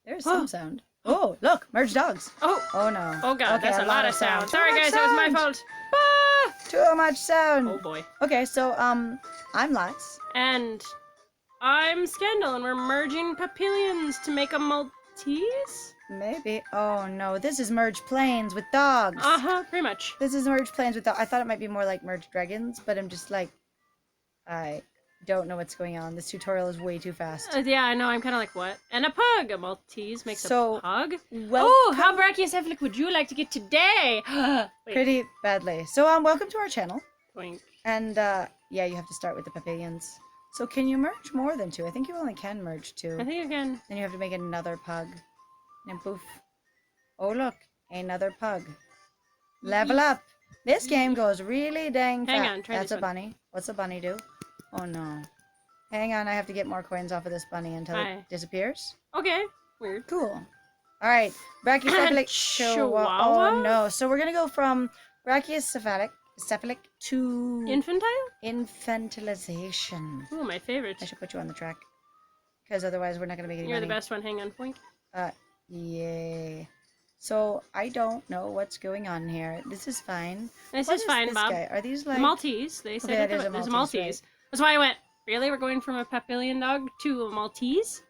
There's some sound. Oh, look, merge dogs. Oh no. Oh god, Okay, that's a lot of sound. Sorry guys, sound. it was my fault. Ah! Too much sound. Oh boy. Okay, so I'm Lats. And I'm Scandal, and we're merging papillions to make a Maltese? Maybe. Oh no, this is merge planes with dogs. Pretty much. This is merge planes with dogs. I thought it might be more like merge dragons, but I'm just like, I don't know what's going on. This tutorial is way too fast. Yeah, I know. I'm kind of like, what? And a pug. A Maltese makes a pug? Oh, how brachiocephalic would you like to get today? Pretty badly. So welcome to our channel. Boink. And yeah, you have to start with the papillions. So can you merge more than 2? I think you only can merge 2. I think you can. Then you have to make another pug. And poof. Oh look, another pug. Level up. This game goes really dang fast. Hang on, try That's this a one. bunny. What's a bunny do? Oh no. Hang on, I have to get more coins off of this bunny until it disappears. Okay. Weird. Cool. Alright. Brachiocephalic Chihuahua? Oh no. So we're gonna go from brachiocephalic to Infantile? infantilization. Ooh, my favorite. I should put you on the track. Because otherwise we're not gonna make any You're money. the best one. Hang on. Boink. Yay. So I don't know what's going on here. This is fine. This What is fine, this Bob. Guy? Are these like The Maltese. They said Okay, it it is a was a Maltese, Maltese. That's why I went, really? We're going from a papillion dog to a Maltese?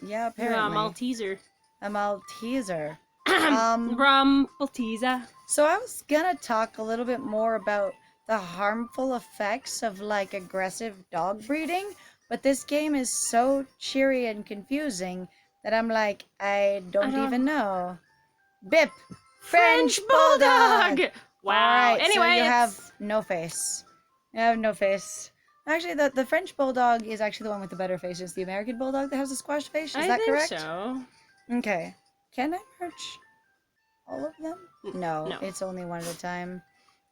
Yeah, apparently. A Malteser. A Malteser. Malteser. So I was gonna talk a little bit more about the harmful effects of like aggressive dog breeding, but this game is so cheery and confusing that I'm like, I don't even know. Bip! French Bulldog! Wow. Alright, Anyway, so you have no face. You have no face. Actually, the French Bulldog is actually the one with the better face. It's the American Bulldog that has a squashed face. Is that correct? I think so. Okay. Can I merge all of them? No, No. it's only one at a time.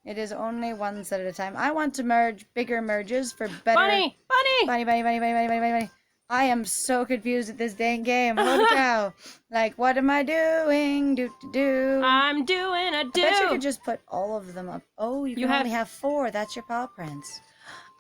It is only ones at a time. I want to merge bigger merges for better... Bunny! Bunny! Bunny, bunny, bunny, bunny, bunny, bunny, bunny, bunny. I am so confused at this dang game. Holy cow. Like, what am I doing? Do. I'm doing a do! I bet you could just put all of them up. Oh, you can only have 4. That's your paw prints.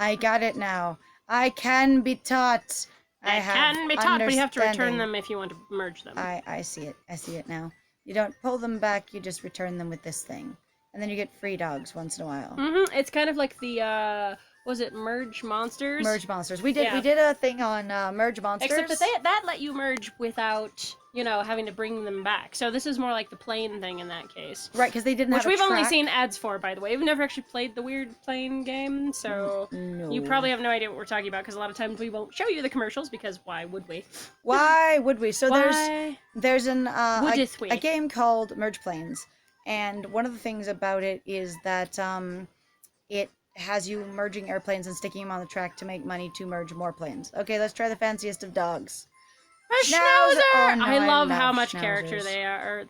I got it now. I can be taught. I can be taught, but you have to return understanding. them if you want to merge them. I see it. I see it now. You don't pull them back, you just return them with this thing. And then you get free dogs once in a while. It's kind of like the, was it Merge Monsters? Merge Monsters. We did a thing on Merge Monsters. Except that that let you merge without, having to bring them back. So this is more like the plane thing in that case. Right, because they didn't have a Which we've only track. seen ads for, by the way. We've never actually played the weird plane game, so No. you probably have no idea what we're talking about, because a lot of times we won't show you the commercials, because why would we? Why would we? So Why there's an wouldeth we? a game called Merge Planes, and one of the things about it is that it has you merging airplanes and sticking them on the track to make money to merge more planes. Okay, let's try the fanciest of dogs. A schnauzer! Oh, no, I love how much schnauzers. character they are.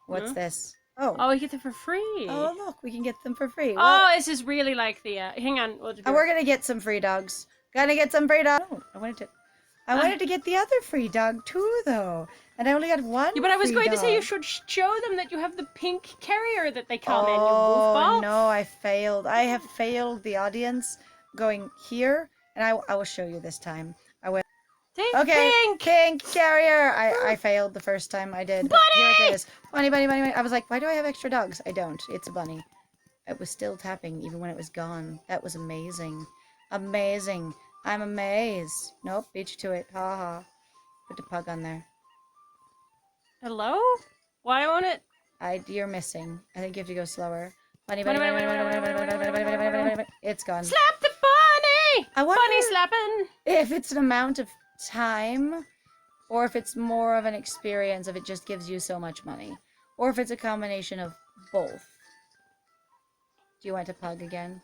What's this? Oh. Oh, we get them for free. Oh, look, we can get them for free. Oh, this is really like the, hang on. We're gonna get some free dogs. Gonna get some free dogs. No, I wanted to get the other free dog too, though. And I only got one. Yeah, but I was free going to dog. say you should show them that you have the pink carrier that they come in, you Oh, goofball. no, I failed. I have failed the audience going here, and I will show you this time. I will. Okay, pink carrier. I failed the first time I did. But here it is. Bunny, bunny, bunny, bunny. I was like, why do I have extra dogs? I don't. It's a bunny. It was still tapping even when it was gone. That was amazing. Amazing. I'm amazed. Nope, beat you to it. Ha ha. Put the pug on there. Hello? Why won't it? You're missing. I think you have to go slower. Bunny, bunny, bunny, bunny, bunny, bunny, bunny, bunny, bunny, bunny, bunny, bunny, bunny, bunny. It's gone. Slap the bunny! I wonder Bunny slapping! if it's an amount of time, or if it's more of an experience if it just gives you so much money, or if it's a combination of both. Do you want to pug again?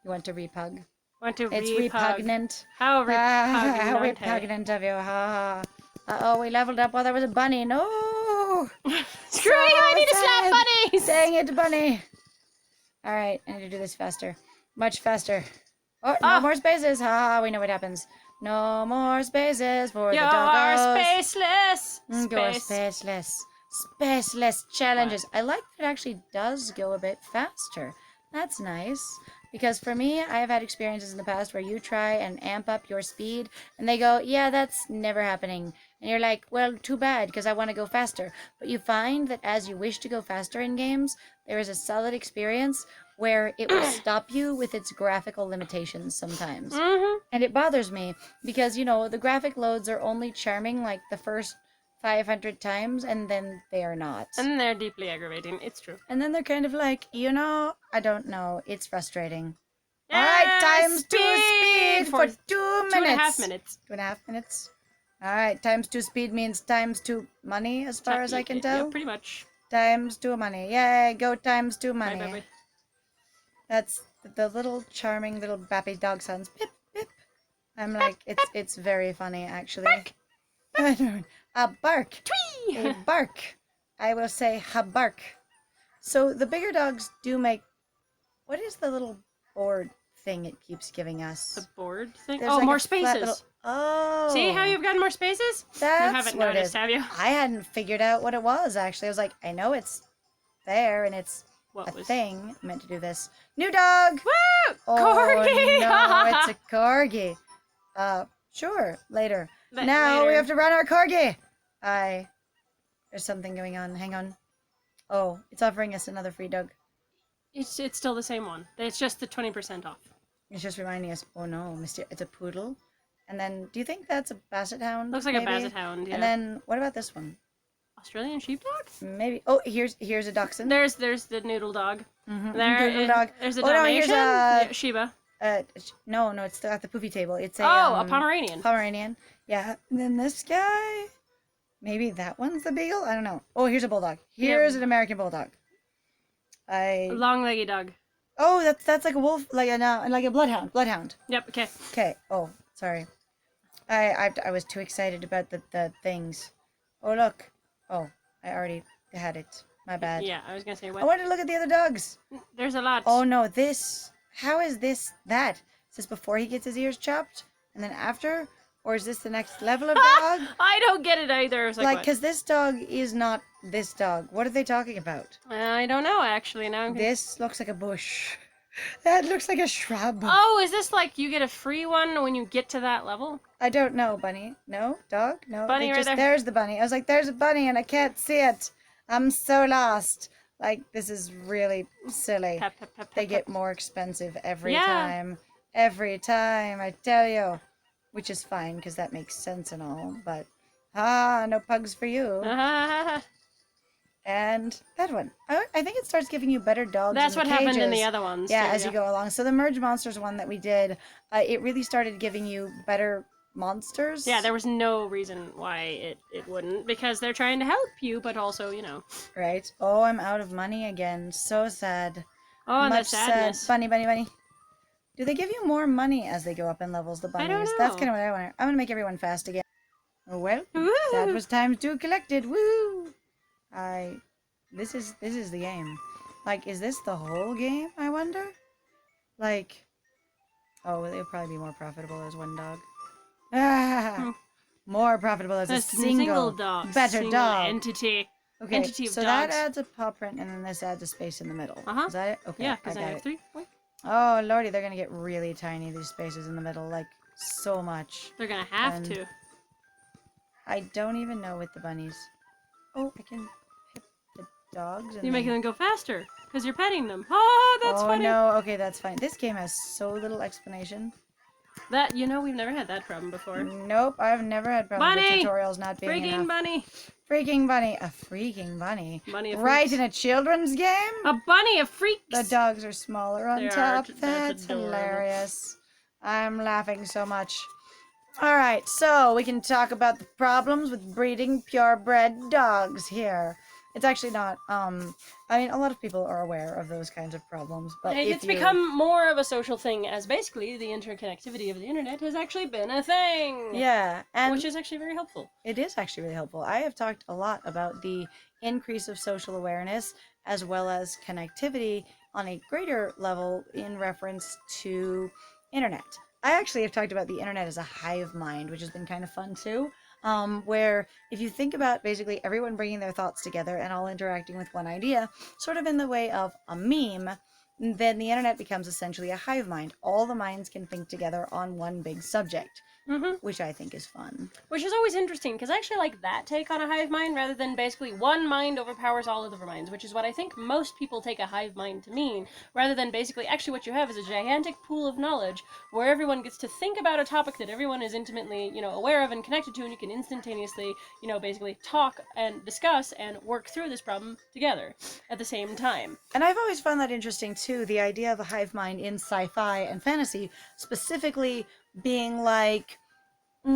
You want to repug? It's repugnant. How repugnant. How repugnant of you. Ha ha. Uh-oh, we leveled up while there was a bunny. No! Screw you, I need to slap bunnies! Dang it, bunny. Alright, I need to do this faster. Much faster. Oh, no more spaces. Ha, we know what happens. No more spaces for the doggos. You're spaceless! You're spaceless. Spaceless challenges. I like that it actually does go a bit faster. That's nice. Because for me, I have had experiences in the past where you try and amp up your speed and they go, yeah, that's never happening. And you're like, well, too bad because I want to go faster. But you find that as you wish to go faster in games, there is a solid experience where it will stop you with its graphical limitations sometimes. Mm-hmm. And it bothers me because, the graphic loads are only charming like the first 500 times and then they are not. And they're deeply aggravating. It's true. And then they're kind of like, I don't know. It's frustrating. Yeah, All right, times two speed for 2 minutes. 2.5 minutes. 2.5 minutes. All right, times two speed means times two money, as far as I can tell. Yeah, pretty much. Times two money. Yay, go times two money. Bye. That's the little charming little bappy dog sounds. Pip, pip. I'm like, it's very funny, actually. Bark. I don't. A bark. Twee. A bark. I will say ha bark. So the bigger dogs do make. What is the little board thing it keeps giving us? The board thing? There's oh, like more a flat spaces. little- Oh. See how you've gotten more spaces? That's you haven't what it noticed, is. have you? I hadn't figured out what it was, actually. I was like, I know it's there and it's What a was thing. I meant to do this. New dog! Woo! Oh, Corgi! no, it's a corgi. Sure, later. Now later. we have to run our corgi. There's something going on. Hang on. Oh, it's offering us another free dog. It's still the same one. It's just the 20% off. It's just reminding us, oh no, Mister, it's a poodle. And then, do you think that's a basset hound? Looks like maybe? a basset hound, yeah. And then, what about this one? Australian sheepdog? Maybe. Oh, here's a dachshund. There's the noodle dog. Mm-hmm. There, Doodle dog. There's a Oh, no, here's Dalmatian. Yeah, Shiba. No, it's at the poofy table. It's a A Pomeranian. Pomeranian. Yeah. And then this guy. Maybe that one's the beagle. I don't know. Oh, here's a bulldog. Here's an American bulldog. A long-legged dog. Oh, that's like a wolf, like a bloodhound. Bloodhound. Yep. Okay. Okay. Oh, sorry. I was too excited about the things. Oh look. Oh, I already had it. My bad. Yeah, I was gonna say what. I wanted to look at the other dogs. There's a lot. Oh no, this. How is this that? Is this before he gets his ears chopped, and then after, or is this the next level of dog? I don't get it either. I was like, Because this dog is not this dog. What are they talking about? I don't know actually. Now This looks like a bush. That looks like a shrub. Oh, is this like you get a free one when you get to that level? I don't know, bunny. No, dog. No, Bunny right there. There's the bunny. I was like, there's a bunny, and I can't see it. I'm so lost. Like, this is really silly. They get more expensive every time. Every time, I tell you. Which is fine, because that makes sense and all. But, no pugs for you. And that one. I think it starts giving you better dogs. That's in the what happened in cages. the other ones. Yeah, too, as you go along. So the Merge Monsters one that we did, it really started giving you better monsters. Yeah, there was no reason why it wouldn't, because they're trying to help you, but also, Right. Oh, I'm out of money again. So sad. Oh, and the Much sadness. sad. Bunny. Do they give you more money as they go up in levels, the bunnies? I don't know. That's kind of what I want. I'm going to make everyone fast again. Oh, well, Woo! that was times two collected. Woo! This is the game. Like, is this the whole game, I wonder? Like, oh, it would probably be more profitable as one dog. More profitable as a single dog. better single dog. Entity. Okay, Entity of so dogs. that adds a paw print, and then this adds a space in the middle. Uh-huh. Is that it? Okay, Yeah, I because got I have it. 3. Wait. Oh, lordy, they're gonna get really tiny, these spaces in the middle, like, so much. They're gonna have And to. I don't even know with the bunnies. Oh, I can hit the dogs. And You're making them go faster, because you're petting them. Oh, that's funny. Oh, no, okay, that's fine. This game has so little explanation. That, we've never had that problem before. Nope, I've never had problems Bunny! with tutorials not being Freaking enough. bunny. Freaking bunny. A freaking bunny. Bunny of Right freaks. in a children's game? A bunny of freaks. The dogs are smaller on They are. top. That's That's adorable. hilarious. I'm laughing so much. Alright, so we can talk about the problems with breeding purebred dogs here. It's actually not, I mean, a lot of people are aware of those kinds of problems, but It's become more of a social thing, as basically the interconnectivity of the internet has actually been a thing. Yeah, and Which is actually very helpful. it is actually really helpful. I have talked a lot about the increase of social awareness as well as connectivity on a greater level in reference to internet. I actually have talked about the internet as a hive mind, which has been kind of fun too. Where if you think about basically everyone bringing their thoughts together and all interacting with one idea, sort of in the way of a meme, then the internet becomes essentially a hive mind. All the minds can think together on one big subject, which I think is fun. Which is always interesting, because I actually like that take on a hive mind, rather than basically one mind overpowers all other minds, which is what I think most people take a hive mind to mean, rather than basically, actually what you have is a gigantic pool of knowledge, where everyone gets to think about a topic that everyone is intimately, aware of and connected to, and you can instantaneously, basically talk and discuss and work through this problem together at the same time. And I've always found that interesting, too, the idea of a hive mind in sci-fi and fantasy, specifically being like... I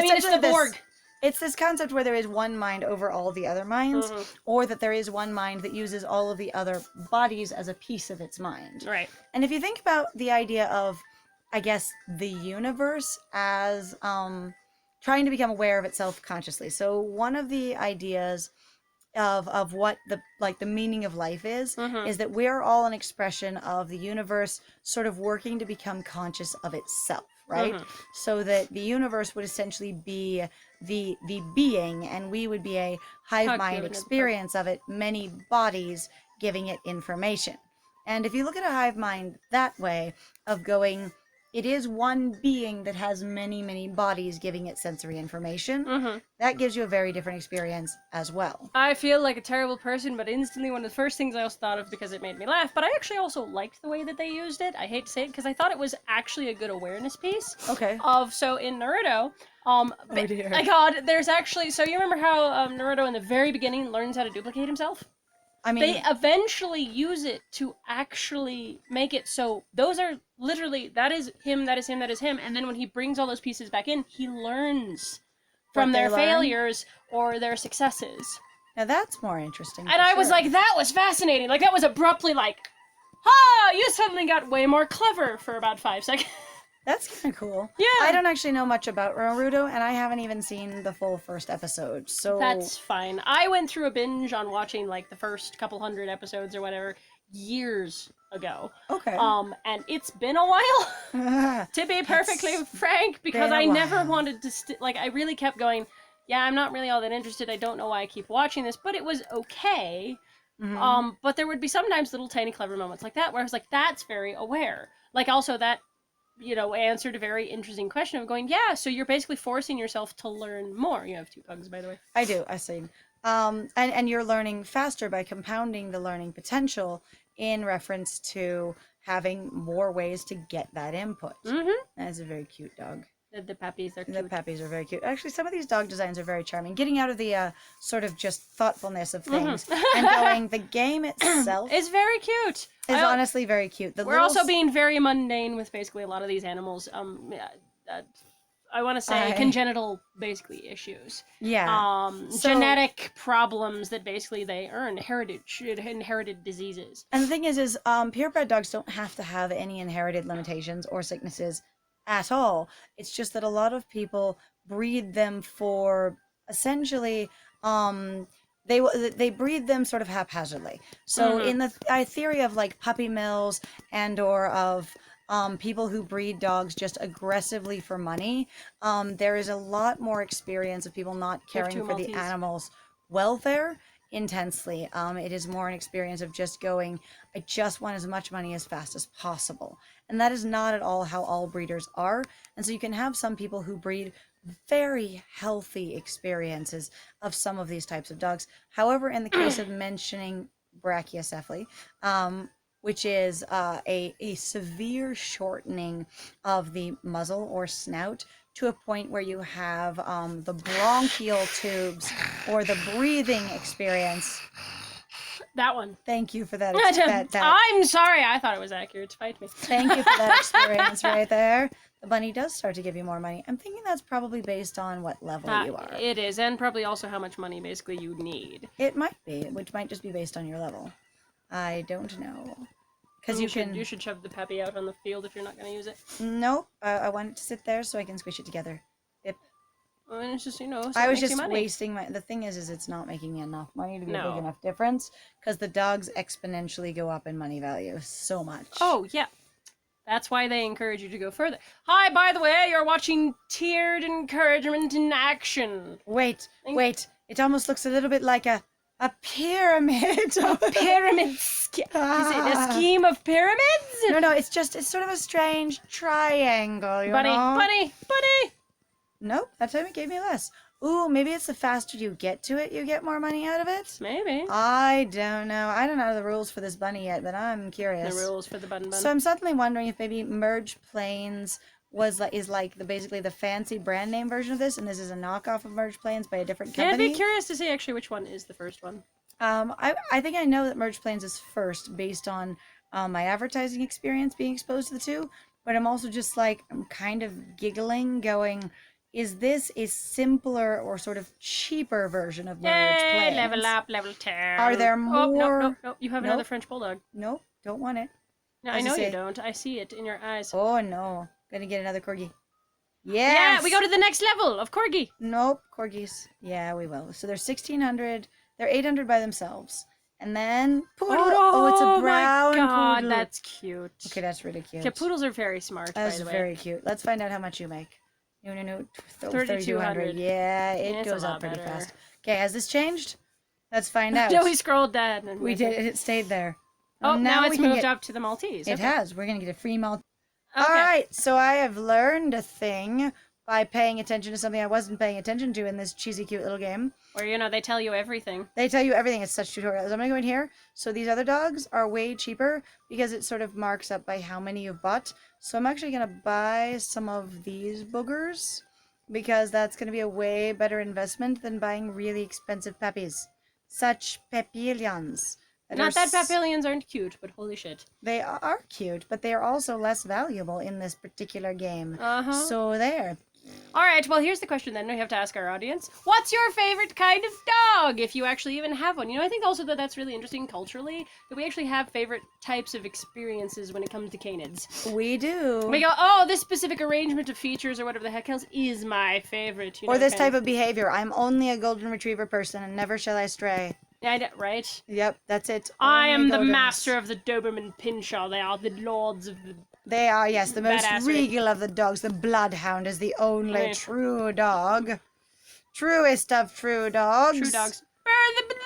mean, it's the Borg. It's this concept where there is one mind over all the other minds, or that there is one mind that uses all of the other bodies as a piece of its mind. Right. And if you think about the idea of, I guess, the universe as trying to become aware of itself consciously. So one of the ideas of what the meaning of life is that we're all an expression of the universe sort of working to become conscious of itself, right? So that the universe would essentially be the being, and we would be a hive mind experience of it, many bodies giving it information. And if you look at a hive mind that way, of going, it is one being that has many, many bodies giving it sensory information. That gives you a very different experience as well. I feel like a terrible person, but instantly one of the first things I also thought of, because it made me laugh, but I actually also liked the way that they used it. I hate to say it, because I thought it was actually a good awareness piece. Okay. So in Naruto, oh dear. my god, there's actually, so you remember how Naruto in the very beginning learns how to duplicate himself? I mean, they eventually use it to actually make it so those are literally, that is him, that is him, that is him, and then when he brings all those pieces back in, he learns from their failures or their successes. Now that's more interesting. And I was like, that was fascinating. Like, that was abruptly like, you suddenly got way more clever for about 5 seconds. That's kind of cool. Yeah. I don't actually know much about Naruto, and I haven't even seen the full first episode, so... That's fine. I went through a binge on watching, like, the first couple hundred episodes or whatever years ago. Okay. And it's been a while, to be perfectly frank, because I never wanted to... I really kept going, yeah, I'm not really all that interested. I don't know why I keep watching this, but it was okay. But there would be sometimes little tiny clever moments like that, where I was like, that's very aware. Like, also that... answered a very interesting question of going, yeah, so you're basically forcing yourself to learn more. You have 2 pugs, by the way. I do, I see. And you're learning faster by compounding the learning potential in reference to having more ways to get that input. That's a very cute dog. The puppies are cute. The puppies are very cute. Actually, some of these dog designs are very charming. Getting out of the sort of just thoughtfulness of things and going, the game itself is very cute. Is honestly very cute. We're also being very mundane with basically a lot of these animals. I want to say congenital, basically, issues. Yeah. Genetic problems that basically they earn, inherited diseases. And the thing is purebred dogs don't have to have any inherited limitations or sicknesses at all. It's just that a lot of people breed them for essentially they breed them sort of haphazardly. So in the theory of like puppy mills and or of people who breed dogs just aggressively for money, there is a lot more experience of people not caring for the animal's welfare intensely. It is more an experience of just going, I just want as much money as fast as possible. And that is not at all how all breeders are. And so you can have some people who breed very healthy experiences of some of these types of dogs. However, in the case of mentioning brachycephaly, which is a severe shortening of the muzzle or snout to a point where you have the bronchial tubes or the breathing experience. That one. Thank you for that. I'm sorry, I thought it was accurate. Fight me. Thank you for that experience right there. The bunny does start to give you more money. I'm thinking that's probably based on what level you are. It is, and probably also how much money basically you need. It might be, which might just be based on your level. I don't know. Because you should shove the puppy out on the field if you're not going to use it. Nope. I want it to sit there so I can squish it together. Yep. I mean, it's just, so I was just wasting my... The thing is it's not making me enough money to be a big enough difference. Because the dogs exponentially go up in money value so much. Oh, yeah. That's why they encourage you to go further. Hi, by the way, you're watching Tiered Encouragement in Action. Wait. It almost looks a little bit like a A pyramid. A pyramid. Is it a scheme of pyramids? No, it's sort of a strange triangle, you know? Buddy. Nope, that time it gave me less. Ooh, maybe it's the faster you get to it, you get more money out of it? Maybe. I don't know. I don't know the rules for this bunny yet, but I'm curious. The rules for the bun. So I'm suddenly wondering if maybe Merge Planes is like basically the fancy brand name version of this, and this is a knockoff of Merge Planes by a different company. I'd be curious to see actually which one is the first one. I think I know that Merge Planes is first based on my advertising experience being exposed to the two, but I'm also just like, I'm kind of giggling, going, is this a simpler or sort of cheaper version of Merge Planes? Level up, level 10. Are there more? Oh, no. You have another French bulldog. Nope, don't want it. No, I know you don't. I see it in your eyes. Oh no, gonna get another corgi. Yes! Yeah, we go to the next level of corgi. Nope, corgis. Yeah, we will. So they're 1,600. They're 800 by themselves. And then poodle. Oh, it's a brown my God, poodle. That's cute. Okay, that's really cute. Okay, poodles are very smart, by the way. That's very cute. Let's find out how much you make. No. 3,200. Yeah, it goes up pretty fast. Okay, has this changed? Let's find out. No, we scrolled down. And we did. It stayed there. Oh, now it's moved up to the Maltese. It has. We're going to get a free Maltese. Okay. All right, so I have learned a thing by paying attention to something I wasn't paying attention to in this cheesy, cute little game. Where, they tell you everything. They tell you everything. It's such tutorials. I'm going to go in here. So these other dogs are way cheaper because it sort of marks up by how many you've bought. So I'm actually going to buy some of these boogers because that's going to be a way better investment than buying really expensive puppies. Such papillons. Not that papillons aren't cute, but holy shit. They are cute, but they are also less valuable in this particular game. Uh-huh. So there. All right, well, here's the question then. We have to ask our audience. What's your favorite kind of dog, if you actually even have one? I think also that that's really interesting culturally, that we actually have favorite types of experiences when it comes to canids. We do. We go, oh, this specific arrangement of features or whatever the heck else is my favorite. Or this type of behavior. I'm only a golden retriever person and never shall I stray. Yeah, right? Yep, that's it. I am the master of the Doberman Pinscher. They are the lords of the... They are, yes, the most badassery. regal of the dogs. The bloodhound is the only true dog. Truest of true dogs. True dogs.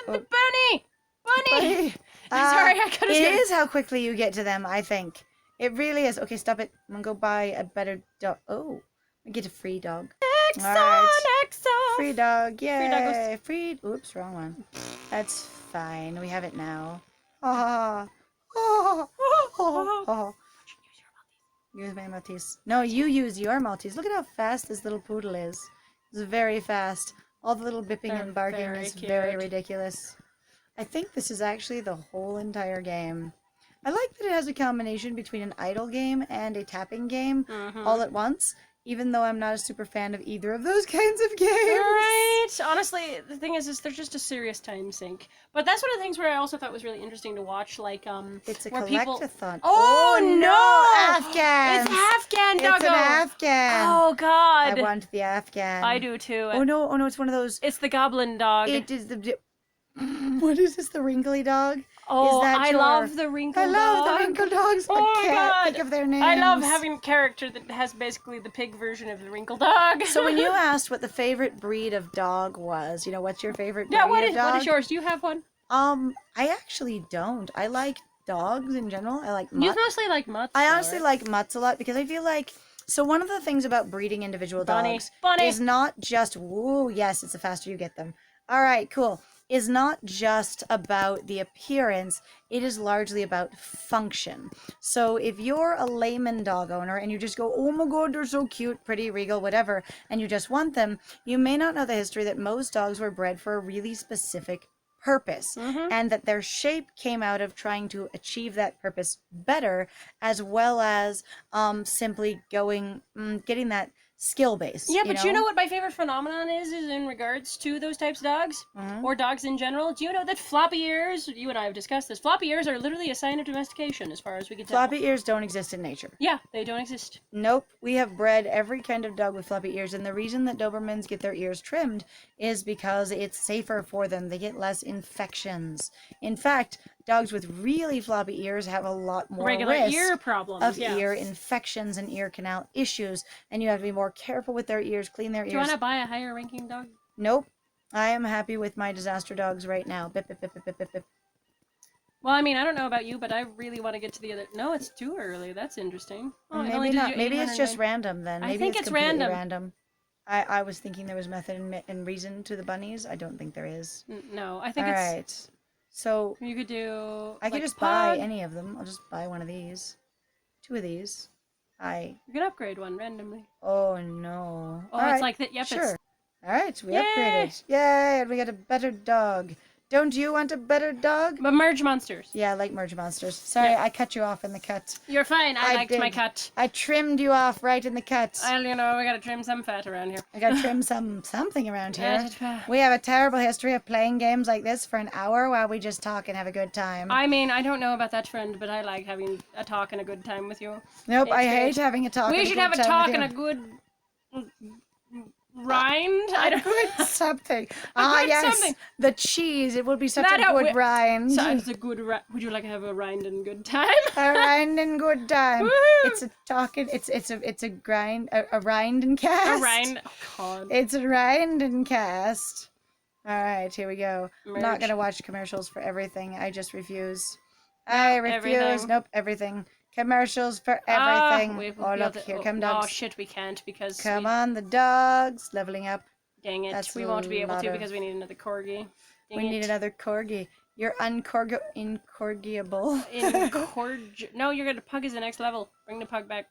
The bunny! Bunny! Sorry, I could have It is how quickly you get to them, I think. It really is. Okay, stop it. I'm going to go buy a better dog. Oh, I get a free dog. Exxon! Free dog, yay! Free dog Oops, wrong one. That's fine. We have it now. Oh. Use my Maltese. No, you use your Maltese. Look at how fast this little poodle is. It's very fast. All the little bipping and barking is very ridiculous. I think this is actually the whole entire game. I like that it has a combination between an idle game and a tapping game all at once, even though I'm not a super fan of either of those kinds of games. Right. Honestly, the thing is they're just a serious time sink. But that's one of the things where I also thought was really interesting to watch, like, it's a where collectathon. Oh, no! Afghan! It's Afghan, doggo! It's an Afghan! Oh, God! I want the Afghan. I do, too. Oh, no, it's one of those... It's the goblin dog. It is the... What is this, the wrinkly dog? Oh, I love the wrinkle dog. I love the wrinkle dogs. Oh I can't God. think of their names. I love having a character that has basically the pig version of the wrinkle dog. So when you asked what the favorite breed of dog was, what's your favorite breed of dog? What is yours? Do you have one? I actually don't. I like dogs in general. I like mutts. You mostly like mutts. I honestly like mutts a lot because I feel like... So one of the things about breeding individual dogs is not just... Woo, yes, it's the faster you get them. All right, cool. Is not just about the appearance, it is largely about function. So if you're a layman dog owner and you just go, oh my God, they're so cute, pretty, regal, whatever, and you just want them, you may not know the history that most dogs were bred for a really specific purpose, and that their shape came out of trying to achieve that purpose better, as well as simply getting that skill base. Yeah, but you know what my favorite phenomenon is in regards to those types of dogs? Or dogs in general? Do you know that floppy ears, you and I have discussed this, floppy ears are literally a sign of domestication as far as we can tell. Floppy ears don't exist in nature. Yeah, they don't exist. Nope. We have bred every kind of dog with floppy ears, and the reason that Dobermans get their ears trimmed is because it's safer for them. They get less infections. In fact, dogs with really floppy ears have a lot more risk ear problems of ear infections and ear canal issues, and you have to be more careful with their ears, clean their ears. Do you want to buy a higher ranking dog? Nope. I am happy with my disaster dogs right now. Bip, bip, bip, bip, bip, bip, bip. Well, I mean, I don't know about you, but I really want to get to the other. No, it's too early. That's interesting. Oh, it only Maybe did not. you Maybe it's just 809. random then. I Maybe think it's it's completely random. random. I was thinking there was method and reason to the bunnies. I don't think there is. No, I think All it's. right. So You could do. I could like, just buy pug. any of them. I'll just buy one of these. 2 of these. You can upgrade one randomly. Oh no. Oh, All it's right. like that. Yep, Sure. it's. All right. We Yay! upgraded. Yay! And we got a better dog. Don't you want a better dog? But merge monsters. Yeah, I like merge monsters. Sorry, Yeah. I cut you off in the cut. You're fine. I liked my did. cut. I trimmed you off right in the cut. Well, you know, we gotta trim some fat around here. I gotta trim something around here. Yeah. We have a terrible history of playing games like this for an hour while we just talk and have a good time. I mean, I don't know about that friend, but I like having a talk and a good time with you. Nope, It's I good. hate having a talk. We should have a talk and a good rind. I don't good something. good Yes, something. the cheese. It would be such That a good we- rind. So it's a good. Would you like to have a rind and good time? A rind and good time. Woohoo! It's a talking. It's a grind. A rind and cast. A rind. Oh God. It's a rind and cast. All right, here we go. I'm not Merge. gonna watch commercials for everything. I just refuse. I refuse. everything. Nope, everything. Commercials for Ah, everything. we've Oh look, built it. here Oh, come Oh dogs. shit, we can't because. Come on, the dogs leveling up. Dang it, That's we a won't be able lot to of- because we need another corgi. Dang We need it. another corgi. You're incorrigible. No, you're gonna pug is the next level. Bring the pug back.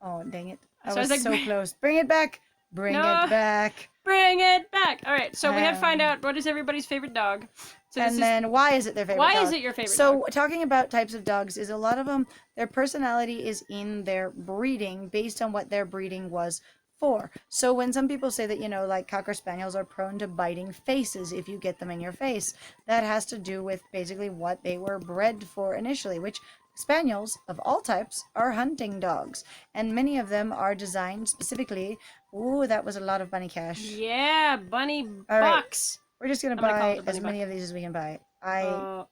Oh dang it! I So I was was like, so close. Bring it back. Bring No. it back. Bring it back. All right, so we had to find Um, out what is everybody's favorite dog. So this And then why is it their favorite why dog? is it your favorite So dog? talking about types of dogs is a lot of them, their personality is in their breeding based on what their breeding was for. So when some people say that, like Cocker Spaniels are prone to biting faces if you get them in your face, that has to do with basically what they were bred for initially, which Spaniels of all types are hunting dogs. And many of them are designed specifically. Ooh, that was a lot of bunny cash. Yeah, bunny All right. bucks. We're just gonna I'm gonna call buy it a bunny as many of these as we can buy. Uh,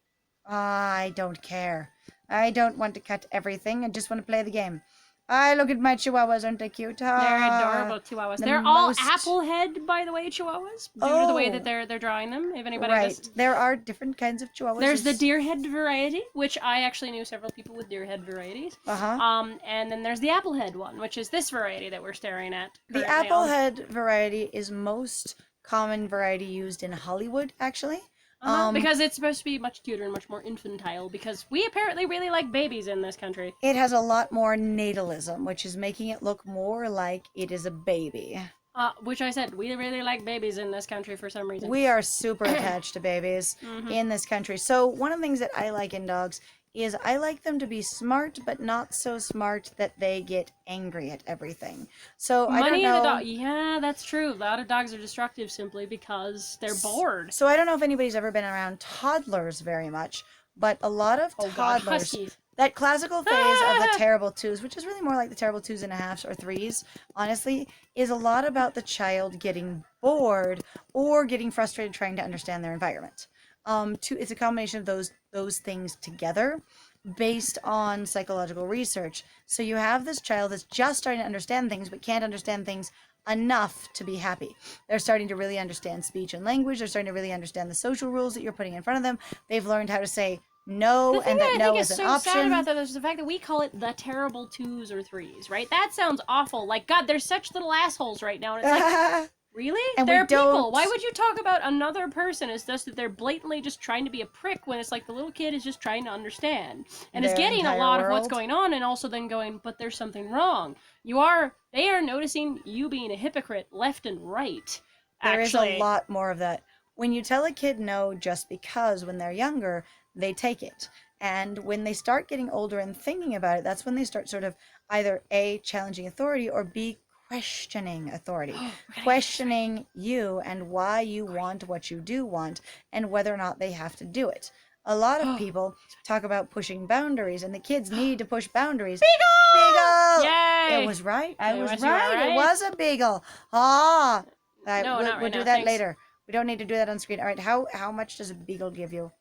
I don't care. I don't want to cut everything. I just want to play the game. Look at my chihuahuas, aren't they cute? they're adorable chihuahuas. the They're all most- apple head, by the way, chihuahuas. Due to the way Oh. that they're drawing them. If anybody Right. just There are different kinds of chihuahuas. there's the deer head variety, which I actually knew several people with deer head varieties. Uh-huh. And then there's the apple head one, which is this variety that we're staring at. The currently on. applehead variety is most common variety used in Hollywood, actually. Because it's supposed to be much cuter and much more infantile, because we apparently really like babies in this country. It has a lot more natalism, which is making it look more like it is a baby. Which I said, we really like babies in this country for some reason. We are super attached to babies Mhm. in this country. So one of the things that I like in dogs is I like them to be smart, but not so smart that they get angry at everything. So I don't Money in know. the dog. Yeah, that's true. A lot of dogs are destructive simply because they're bored. So I don't know if anybody's ever been around toddlers very much, but a lot of Oh god, toddlers, huskies. that classical phase of the terrible twos, which is really more like the terrible 2.5s or 3s, honestly, is a lot about the child getting bored or getting frustrated trying to understand their environment. It's a combination of those things together based on psychological research. So you have this child that's just starting to understand things but can't understand things enough to be happy. They're starting to really understand speech and language. They're starting to really understand the social rules that you're putting in front of them. They've learned how to say no The thing and that I no think is is an so option. sad about that is the fact that we call it the terrible 2s or 3s, right? That sounds awful. Like, God, they're such little assholes right now. And it's like, really? And we They're people. don't- Why would you talk about another person as just that they're blatantly just trying to be a prick when it's like the little kid is just trying to understand and is Their getting a entire lot of what's world. going on and also then going, but there's something wrong. They are noticing you being a hypocrite left and right. There is Actually. a lot more of that. When you tell a kid no just because when they're younger, they take it. And when they start getting older and thinking about it, that's when they start sort of either A, challenging authority, or B, questioning authority. Questioning you and why you want what you do want and whether or not they have to do it. A lot of people talk about pushing boundaries, and the kids need to push boundaries. Beagle! Yay! It was right. I It was was you were right. right. It was a beagle. Ah! No, we'll not right do now, that thanks. later. We don't need to do that on screen. All right, how much does a beagle give you?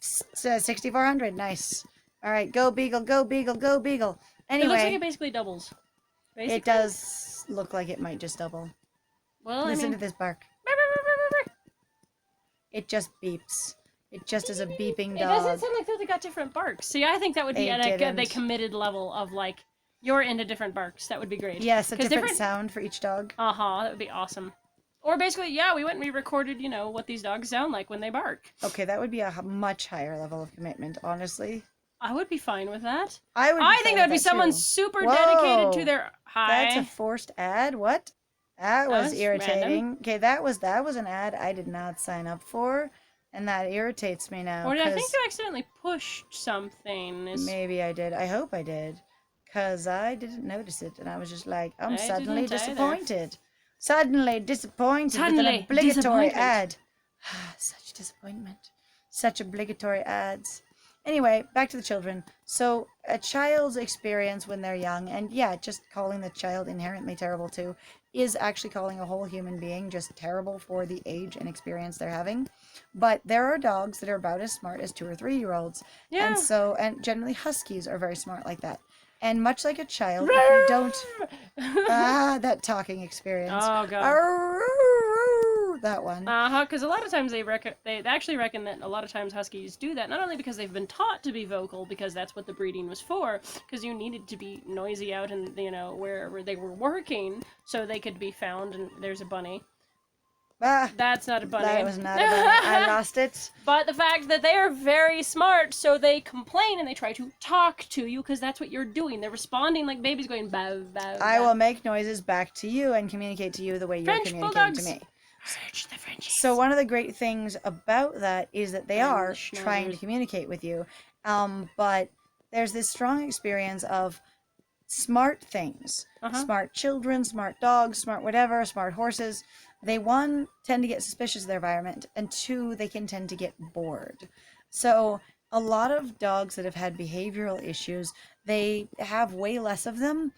6,400. Nice. All right, go beagle, go beagle, go beagle. It looks like Anyway, it basically doubles. Basically. it does look like it might just double. Well, Listen I mean, to this bark. It just beeps. It just is a beeping It dog. doesn't sound like they got different barks. See, I think that would be They at a didn't. they committed level of like, you're into different barks. That would be great. Yes, a 'Cause different sound for each dog. That would be awesome. Or basically, yeah, we went and we recorded, what these dogs sound like when they bark. Okay, that would be a much higher level of commitment, honestly. I would be fine with that. I would. I think that would be someone too. super Whoa, dedicated to their That's a forced ad. What? That was irritating. random. Okay, that was an ad I did not sign up for, and that irritates me now. Or did I think 'cause you accidentally pushed something? maybe I did. I hope I did, cause I didn't notice it, and I was just like, I'm I suddenly didn't either. disappointed. Suddenly disappointed with Suddenly an obligatory disappointment. ad. Such disappointment. Such obligatory ads. Anyway, back to the children. So, a child's experience when they're young, and yeah, just calling the child inherently terrible too, is actually calling a whole human being just terrible for the age and experience they're having. But there are dogs that are about as smart as 2 or 3-year-olds. Yeah. And generally huskies are very smart like that. And much like a child, if you don't that talking experience. Oh god. That one. Because a lot of times they actually reckon that a lot of times huskies do that, not only because they've been taught to be vocal, because that's what the breeding was for, because you needed to be noisy out and wherever they were working, so they could be found. And there's a bunny. That's not a bunny. That was not a bunny. I lost it. But the fact that they are very smart, so they complain and they try to talk to you, because that's what you're doing. They're responding like babies going bow, bow, bow. I will make noises back to you and communicate to you the way you're French communicating bulldogs. to me. French, the Frenchies. So one of the great things about that is that they are French trying to schnauzers. communicate with you. But there's this strong experience of smart things. Smart children, smart dogs, smart whatever, smart horses. They, one, tend to get suspicious of their environment, and two, they can tend to get bored. So a lot of dogs that have had behavioral issues, they have way less of them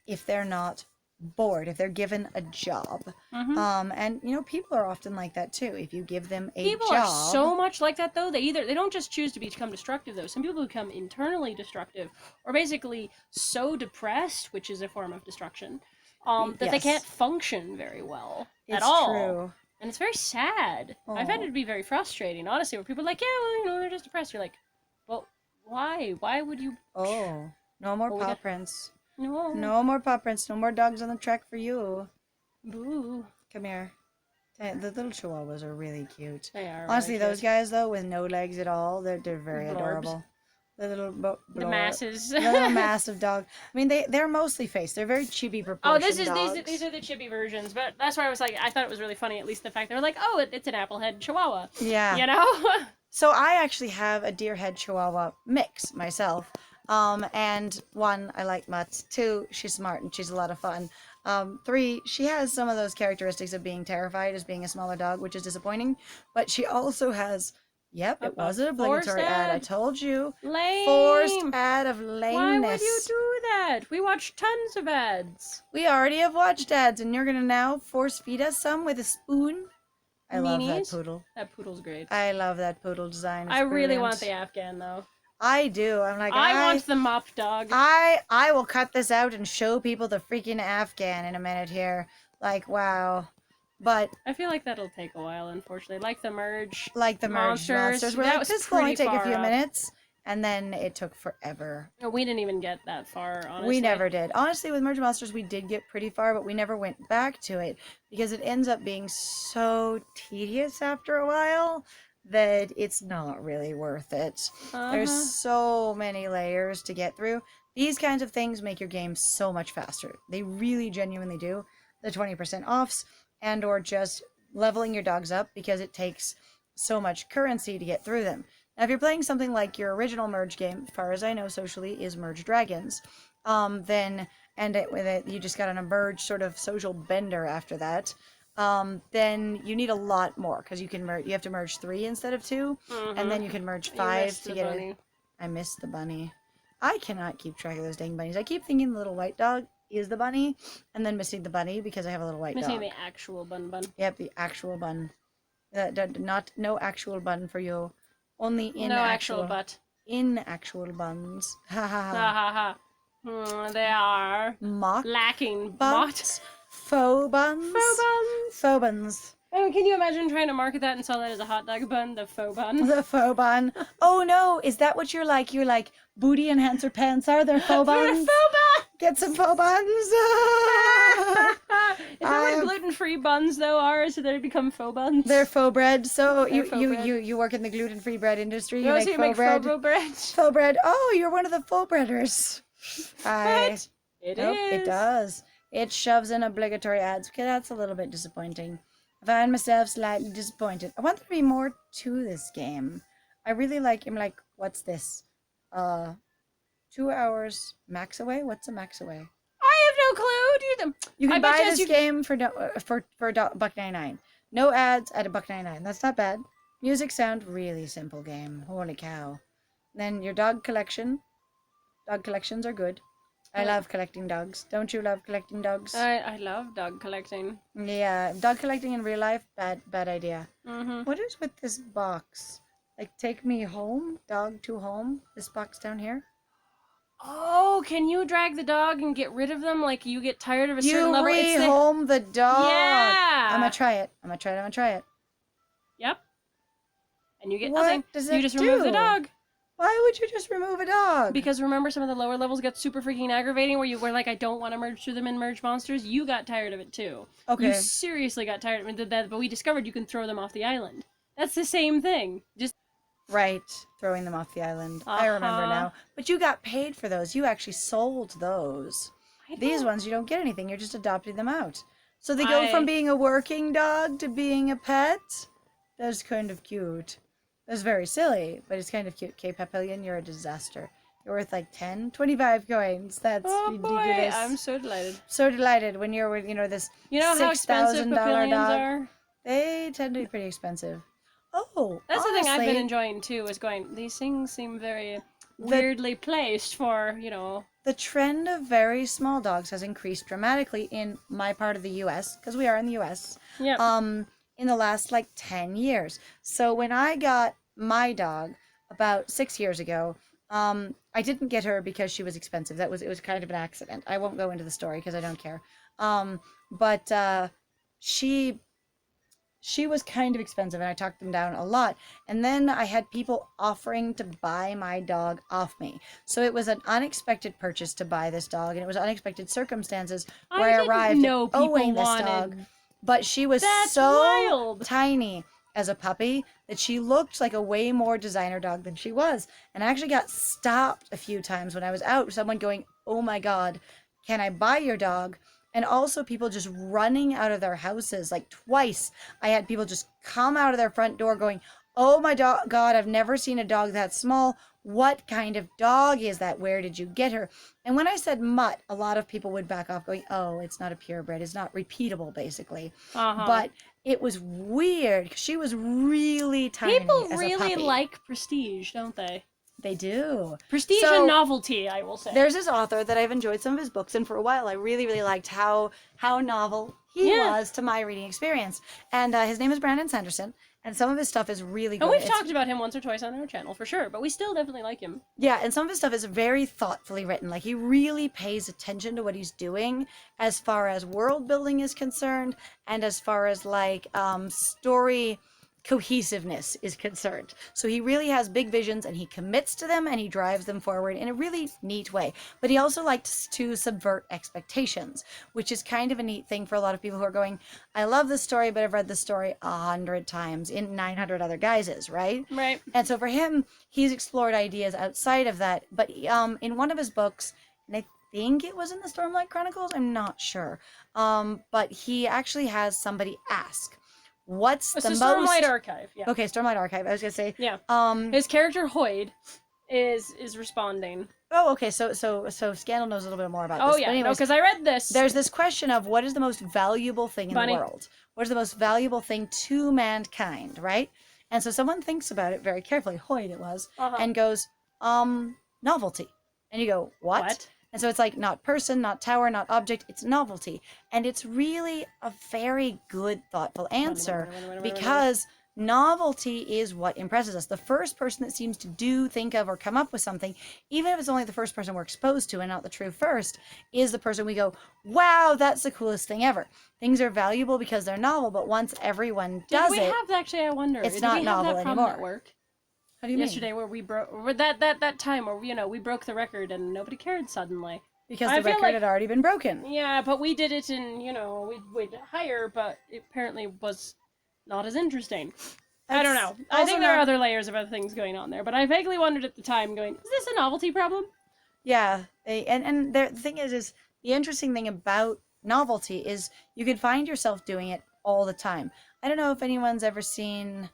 if they're not bored, if they're given a job. And people are often like that too. If you give them a People job, are so much like that though. They don't just choose to become destructive though. Some people become internally destructive, or basically so depressed, which is a form of destruction, that they Yes. can't function very well it's at all. true. And it's very sad. I've had it to be very frustrating, honestly, where people are like, yeah, well, they're just depressed. You're like, well, why? Why would you? Oh, no more Well, paw prints. No. No more paw prints. No more dogs on the track for you. Boo. Come here. The little chihuahuas are really cute. They are. Honestly, really those cute. guys though, with no legs at all, they're very Blorbs. adorable. The little The masses. the little massive dog. I mean, they're mostly faced. They're very chibi proportioned. These are the chibi versions, but that's why I was like, I thought it was really funny. At least the fact they were like, oh, it's an applehead chihuahua. Yeah. You know. So I actually have a deer head chihuahua mix myself. And one, I like Mutts. Two, she's smart and she's a lot of fun. Three, she has some of those characteristics of being terrified as being a smaller dog, which is disappointing. But she also has, it was an obligatory ad. I told you. Lame. Forced ad of lameness. Why would you do that? We watch tons of ads. We already have watched ads, and you're gonna now force feed us some with a spoon? I love that Meanies? poodle. That poodle's great. I love that poodle design. It's I really brilliant. want the Afghan though. I do. I'm like, I want the mop dog. I will cut this out and show people the freaking Afghan in a minute here. Like, wow. But I feel like that'll take a while, unfortunately. Like the merge. like the merged monsters, we're that like, was this will only pretty take a far few up. minutes. And then it took forever. We didn't even get that far, honestly. We never did. Honestly, with Merge Monsters, we did get pretty far, but we never went back to it because it ends up being so tedious after a while that it's not really worth it. There's so many layers to get through. These kinds of things make your game so much faster. They really genuinely do. The 20% offs and or just leveling your dogs up because it takes so much currency to get through them. Now, if you're playing something like your original Merge game, as far as I know socially, is Merge Dragons, then, and with it, you just got on a Merge sort of social bender after that, then you need a lot more, because you have to merge 3 instead of 2, and then you can merge 5 to get it. I missed the bunny. I cannot keep track of those dang bunnies. I keep thinking the little white dog is the bunny, and then missing the bunny because I have a little white dog. Missing the actual bun. Yep, the actual bun. No actual bun for you. Only in no actual butt. In actual buns. Ha ha Ha ha. ha ha. They are Mock lacking buns. Faux buns. Faux buns. Faux buns. I mean, can you imagine trying to market that and sell that as a hot dog bun, the faux bun? The faux bun. Oh no, is that what you're like? You're like, booty enhancer pants are there faux They're buns? faux bun! Get some faux buns. Is that what gluten-free buns though are? So they become faux buns? They're faux bread. So They're faux bread. you work in the gluten-free bread industry. You No, make so you faux make bread. faux bread. Faux bread. Oh, you're one of the faux breaders. But it Nope, is. it does. It shoves in obligatory ads. Okay, that's a little bit disappointing. I find myself slightly disappointed. I want there to be more to this game. I really like. I'm like, what's this? 2 hours max away. What's a max away? I have no clue. Do you? You can I bet buy you this game for $1.99. No ads at $1.99. That's not bad. Music sound really simple game. Holy cow! Then your dog collection. Dog collections are good. I love collecting dogs. Don't you love collecting dogs? I love dog collecting. Yeah, dog collecting in real life, bad idea. Mm-hmm. What is with this box? Like, take me home, dog to home. This box down here. Oh, can you drag the dog and get rid of them? Like you get tired of a certain level. You rehome the dog. Yeah. I'm gonna try it. I'm gonna try it. Yep. And you get What nothing. does You it just remove the do? dog. Why would you just remove a dog? Because remember, some of the lower levels get super freaking aggravating, where you were like, I don't want to merge through them and merge monsters. You got tired of it too. Okay. You seriously got tired of it. But we discovered you can throw them off the island. That's the same thing. Just Right, throwing them off the island. I remember now. But you got paid for those. You actually sold those. These ones, you don't get anything. You're just adopting them out. So they go from being a working dog to being a pet. That's kind of cute. That's very silly, but it's kind of cute. Okay, Papillion, you're a disaster. You're worth like 10, 25 coins. That's ridiculous. Boy, I'm so delighted. So delighted when you're with, this You know how expensive $6,000 papillions dog. are? They tend to be pretty expensive. Oh, That's honestly, the thing I've been enjoying too, is going, these things seem very weirdly placed for, The trend of very small dogs has increased dramatically in my part of the U.S., because we are in the U.S., Yep. in the last, 10 years. So when I got my dog about 6 years ago, I didn't get her because she was expensive. It was kind of an accident. I won't go into the story because I don't care. But she was kind of expensive, and I talked them down a lot. And then I had people offering to buy my dog off me. So it was an unexpected purchase to buy this dog, and it was unexpected circumstances where I arrived owing this dog. But she was so wild. tiny as a puppy that she looked like a way more designer dog than she was. And I actually got stopped a few times when I was out, someone going, "Oh my God, can I buy your dog?" And also people just running out of their houses. Like twice, I had people just come out of their front door going, "Oh my God, I've never seen a dog that small. What kind of dog is that? Where did you get her?" And when I said mutt, a lot of people would back off going, "Oh, it's not a purebred. It's not repeatable, basically." But it was weird because she was really tiny. People as a really puppy. like prestige, don't they? They do. Prestige So, and novelty, I will say. There's this author that I've enjoyed some of his books, and for a while I really, really liked how novel he was to my reading experience. And his name is Brandon Sanderson, and some of his stuff is really good. And we've talked about him once or twice on our channel, for sure, but we still definitely like him. Yeah, and some of his stuff is very thoughtfully written. Like, he really pays attention to what he's doing as far as world building is concerned, and as far as, story cohesiveness is concerned. So he really has big visions, and he commits to them, and he drives them forward in a really neat way. But he also likes to subvert expectations, which is kind of a neat thing for a lot of people who are going, "I love this story, but I've read the story 100 times in 900 other guises," right? Right. And so for him, he's explored ideas outside of that. But in one of his books, and I think it was in the Stormlight Chronicles, I'm not sure, but he actually has somebody ask, "What's It's the the most..." Stormlight Archive, yeah. Okay, Stormlight Archive. I was gonna say. Yeah. Um. His character Hoyd is responding. Oh, okay. So Scandal knows a little bit more about this. Oh But yeah, anyways, because I read this. there's this question of what is the most valuable thing in Bunny. the world? What is the most valuable thing to mankind, right? And so someone thinks about it very carefully. Hoyd it was, and goes, novelty. And you go, what? And so it's like not person, not tower, not object, it's novelty. And it's really a very good, thoughtful answer because Novelty is what impresses us. The first person that seems to do, think of, or come up with something, even if it's only the first person we're exposed to and not the true first, is the person we go, wow, that's the coolest thing ever. Things are valuable because they're novel, but once everyone does Did we have actually? I wonder. it's did not we novel have that problem anymore. At work? How do you Yesterday mean? where we broke that time where we broke the record and nobody cared suddenly. Because the record had already been broken. Yeah, but we did it in we'd higher, but it apparently was not as interesting. I don't know. I think there are other layers of other things going on there, but I vaguely wondered at the time, going, is this a novelty problem? Yeah, and the thing is the interesting thing about novelty is you could find yourself doing it all the time. I don't know if anyone's ever seen,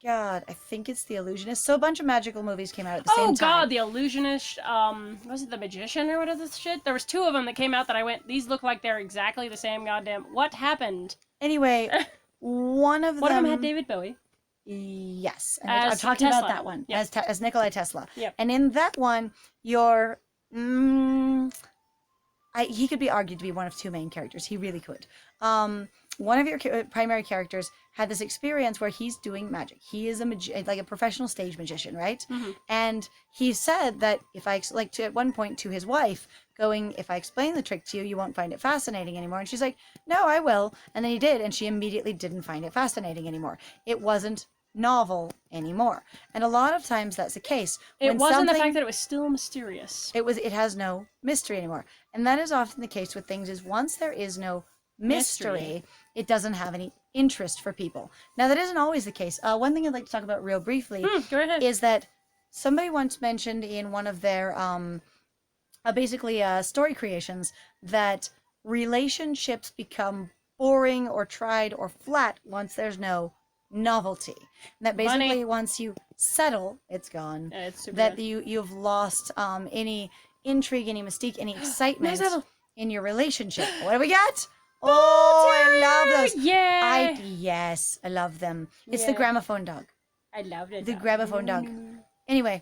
God, I think it's The Illusionist. So a bunch of magical movies came out at the same time. Oh God, The Illusionist. Was it The Magician or whatever this shit? There was 2 of them that came out that I went, these look like they're exactly the same goddamn. What happened? Anyway, one of them had David Bowie. Yes, and As I'm talking Tesla. about that one Yep. as Nikolai Tesla. Yep. And in that one, he could be argued to be one of 2 main characters. He really could. One of your primary characters had this experience where he's doing magic. He is like a professional stage magician, right? Mm-hmm. And he said that if I at one point to his wife, going, if I explain the trick to you, you won't find it fascinating anymore. And she's like, no, I will. And then he did, and she immediately didn't find it fascinating anymore. It wasn't novel anymore. And a lot of times that's the case. It wasn't the fact that it was still mysterious. It has no mystery anymore. And that is often the case with things, is once there is no mystery, it doesn't have any interest for people. Now that isn't always the case. One thing I'd like to talk about real briefly Go ahead. is that somebody once mentioned in one of their story creations that relationships become boring or tried or flat once there's no novelty. And that basically once you settle, it's gone. Yeah, it's super that good. you've lost any intrigue, any mystique, any excitement in your relationship. What do we got? Oh, I love those. Yeah. Yes, I love them. It's the gramophone dog. I loved it. The gramophone dog. Anyway,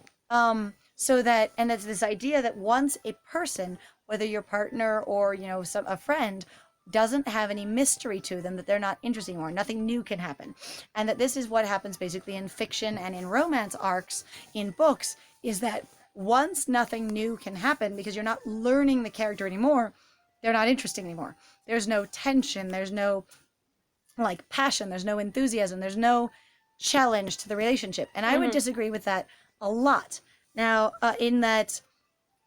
so that, and it's this idea that once a person, whether your partner or a friend, doesn't have any mystery to them, that they're not interesting anymore, nothing new can happen, and that this is what happens basically in fiction and in romance arcs in books, is that once nothing new can happen because you're not learning the character anymore, they're not interesting anymore. There's no tension, there's no passion, there's no enthusiasm, there's no challenge to the relationship. And I would disagree with that a lot. Now, in that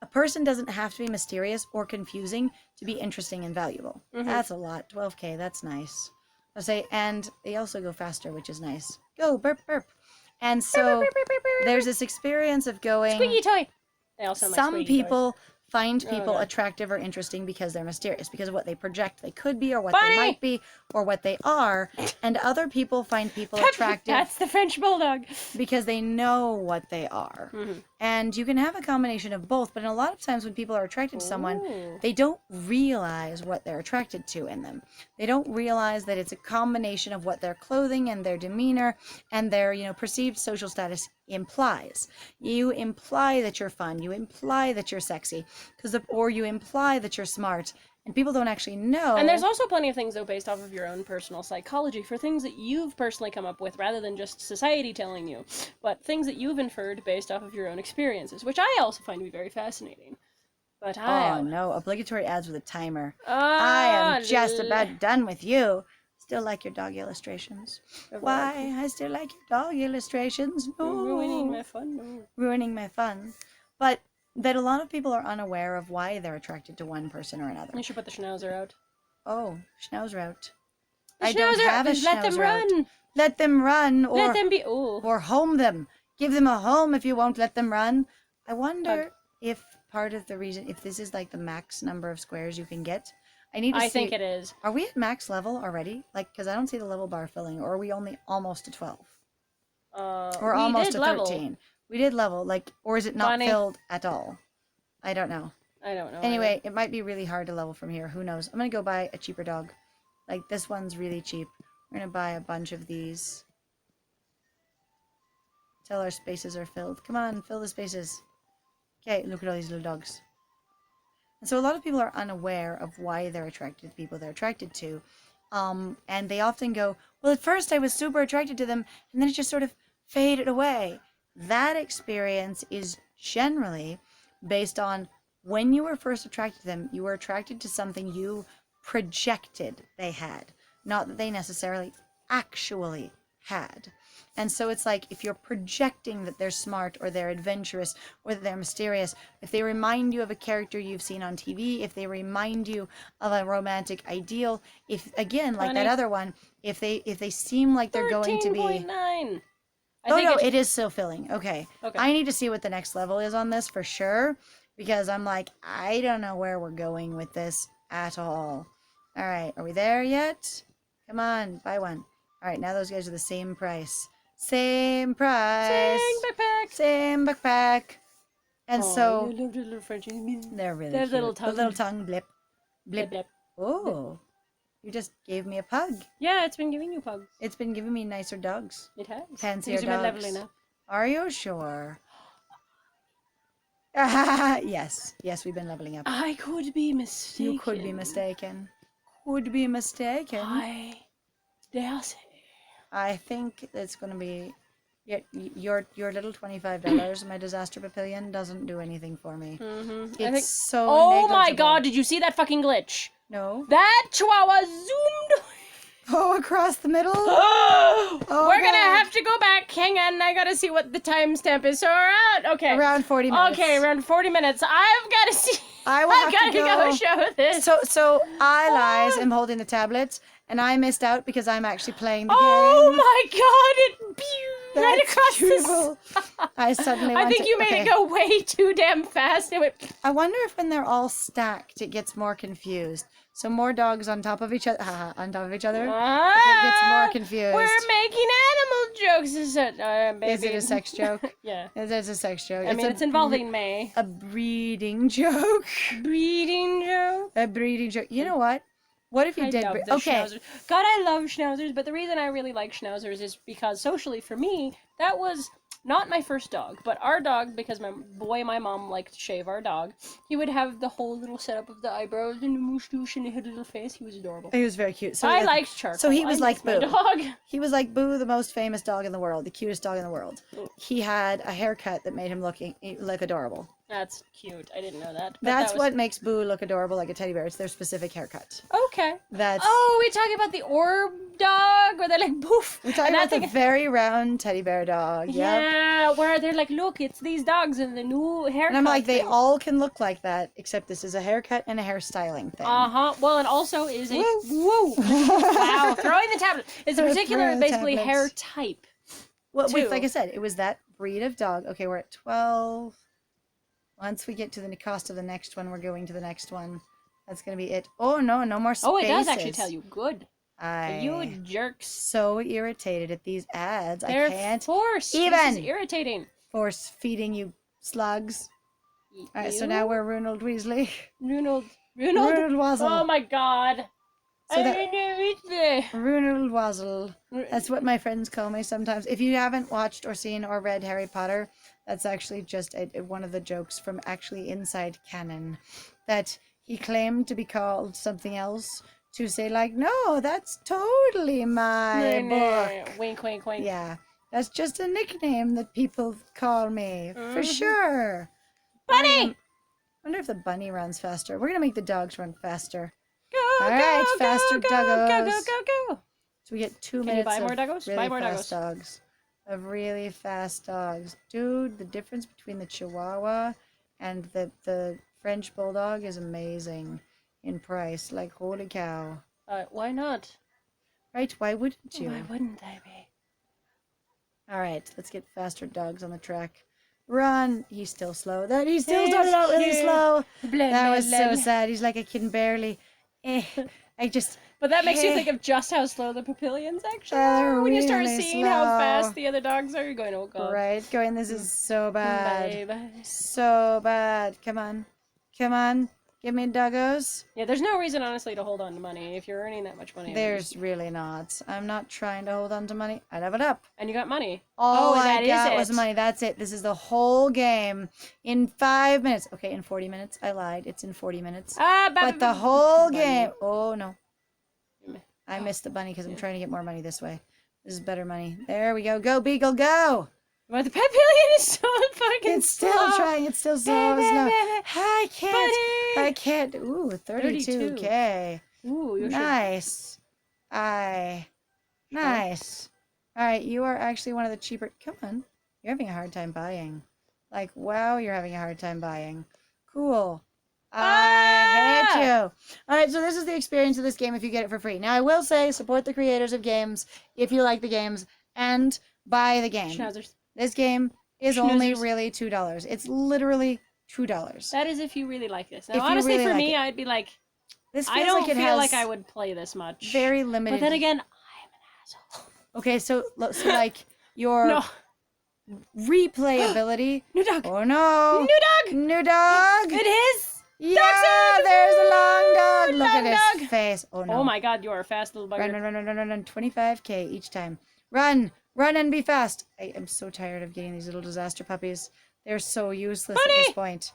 a person doesn't have to be mysterious or confusing to be interesting and valuable. That's a lot. 12K, that's nice. I'll say, and they also go faster, which is nice. Go, burp, burp. And so there's this experience of going... Squeaky toy! They also some people toys. Find people attractive or interesting because they're mysterious, because of what they project they could be, or what they might be, or what they are. And other people find people attractive... That's the French Bulldog. Because they know what they are. And you can have a combination of both, but a lot of times when people are attracted to someone, they don't realize what they're attracted to in them. They don't realize that it's a combination of what their clothing and their demeanor and their, perceived social status implies. You imply that you're fun, you imply that you're sexy, or you imply that you're smart, and people don't actually know. And there's also plenty of things, though, based off of your own personal psychology, for things that you've personally come up with rather than just society telling you, but things that you've inferred based off of your own experiences, which I also find to be very fascinating. But Oh no, obligatory ads with a timer. I am just about done with you. Still like your dog illustrations. Why? I still like your dog illustrations. No. Ruining my fun. No. Ruining my fun. But that a lot of people are unaware of why they're attracted to one person or another. You should put the schnauzer out. Oh, schnauzer out. The I don't have a schnauzer Let them run. Out. Let them run. Or, let them be. Oh. Or home them. Give them a home if you won't let them run. I wonder if part of the reason, if this is like the max number of squares you can get. I think it is. Are we at max level already? Because I don't see the level bar filling. Or are we only almost to 12? Or almost to 13? We did level. Or is it not filled at all? I don't know. Anyway, it might be really hard to level from here. Who knows? I'm going to go buy a cheaper dog. This one's really cheap. We're going to buy a bunch of these. Till our spaces are filled. Come on, fill the spaces. Okay, look at all these little dogs. And so a lot of people are unaware of why they're attracted to people they're attracted to. And they often go, well, at first I was super attracted to them, and then it just sort of faded away. That experience is generally based on when you were first attracted to them, you were attracted to something you projected they had, not that they necessarily actually had. And so it's like if you're projecting that they're smart or they're adventurous or that they're mysterious, if they remind you of a character you've seen on TV, if they remind you of a romantic ideal, if again, like that other one, if they seem like they're going to be 13.9. Oh no, it is still filling. Okay. I need to see what the next level is on this for sure, because I'm like, I don't know where we're going with this at all. All right, are we there yet? Come on, buy one. All right, now those guys are the same price. Same price. Same backpack. And so little Frenchies. they're really Their cute. little The tongue. little tongue blip. Blip, blip. Oh, you just gave me a pug. Yeah, it's been giving you pugs. It's been giving me nicer dogs. It has. Fancier Because you've been dogs. leveling up. Are you sure? Yes, we've been leveling up. I could be mistaken. You could be mistaken. Could be mistaken. I dare say. I think it's going to be your little $25. My disaster papillion doesn't do anything for me. It's so Oh my negligible. god! Did you see that fucking glitch? No. That chihuahua zoomed. Oh, across the middle. We're God. gonna have to go back. Hang on, I gotta see what the timestamp is. So Around 40 minutes. Okay, around 40 minutes. I've gotta see. I will I've have to gotta go show this. So I, Lies, am holding the tablet, and I missed out because I'm actually playing the Oh game. my god! It pew right across beautiful. the. I suddenly. I think you made it go way too damn fast. It went. I wonder if when they're all stacked, it gets more confused. So more dogs on top of each other. On top of each other. It gets more confused. We're making animal jokes. Is it, baby? Is it a sex joke? Yeah. It is a sex joke. I mean, it's involving May. A breeding joke. Breeding joke. A breeding joke. You know what? What if you did? love the Okay. schnauzers. God, I love schnauzers, but the reason I really like schnauzers is because socially, for me, that was not my first dog, but our dog, because my mom liked to shave our dog, he would have the whole little setup of the eyebrows and the moustache and the little face. He was adorable. He was very cute. So I liked Charcoal. So he was like my Boo. dog. He was like Boo, the most famous dog in the world, the cutest dog in the world. He had a haircut that made him look adorable. That's cute. I didn't know that. That's what makes Boo look adorable like a teddy bear. It's their specific haircut. Okay. That's. Oh, we talking about the orb dog, where they're like boof. We're talking about the very round teddy bear dog. Yep. Yeah, where they're like, look, it's these dogs and the new haircut. And I'm like, they thing. all can look like that, except this is a haircut and a hairstyling thing. Well, and also is a Woo. wow, throwing the tablet. It's a particular, Throwing basically tablets. hair type. Well, Two. like I said, it was that breed of dog. Okay, we're at 12. Once we get to the cost of the next one, we're going to the next one. That's going to be it. Oh, no more spaces. Oh, it does actually tell you. Good. I You jerks. so irritated at these ads. They're I can't forced. even. This is irritating. force feeding you slugs. All right, so now we're Ronald Weasley. Ronald Wazzle. Oh my god. So I that- didn't reach there. Ronald Wazzle. That's what my friends call me sometimes. If you haven't watched or seen or read Harry Potter, that's actually just one of the jokes from actually inside canon. That he claimed to be called something else to say like, no, that's totally my book. Wink, wink, wink. Yeah, that's just a nickname that people call me, for sure. Bunny! I wonder if the bunny runs faster. We're going to make the dogs run faster. Go, All go, right, go, faster go, doggos. go, go, go, go. So we get 2 Can you minutes buy more of doggos? really Buy more fast dogs. Of really fast dogs. Dude, the difference between the Chihuahua and the French Bulldog is amazing in price. Like, holy cow. Why not? Right, why wouldn't you? Why wouldn't I be? All right, let's get faster dogs on the track. Run! He's still slow. He still He's started out really cute. slow. Blah, That blah, was blah, so blah. sad. He's like, I can barely. But that makes you think of just how slow the papillions actually They're are. When you start really seeing how slow. fast the other dogs are, you're going, oh god. Right, going, this is so bad. Bye. So bad. Come on. Come on. Give me doggos. Yeah, there's no reason, honestly, to hold on to money if you're earning that much money. There's really not. I'm not trying to hold on to money. I leveled up. And you got money. All that I is got it. was money. That's it. This is the whole game in 5 minutes. Okay, in 40 minutes. I lied. It's in 40 minutes. But the whole game. Oh, no. I missed the bunny because I'm trying to get more money this way. This is better money. There we go. Go, Beagle, go! But the Papillion is so fucking It's still slow. trying. It's still slow. I can't. Buddy. I can't. Ooh, 32K. Ooh, you Nice. Nice. All right, you are actually one of the cheaper. Come on. You're having a hard time buying. Like, wow, you're having a hard time buying. Cool. I hate you. All right, so this is the experience of this game if you get it for free. Now, I will say support the creators of games if you like the games and buy the game. Schnauzers. This game is only Schnoozers. really $2. It's literally $2. That is if you really like this. Now, If you honestly, really for like me, it. I'd be like, This I feels don't like it feel has like I would play this much. very limited. But then again, I'm an asshole. Okay, so like your No. replayability. New dog. Oh no! New dog. New dog! It is. Yeah, Dachshund! there's a long dog. Look Long at his dog. face. Oh no! Oh my God, you are a fast little bugger. Run! 25K each time. Run and be fast. I am so tired of getting these little disaster puppies. They're so useless at this point.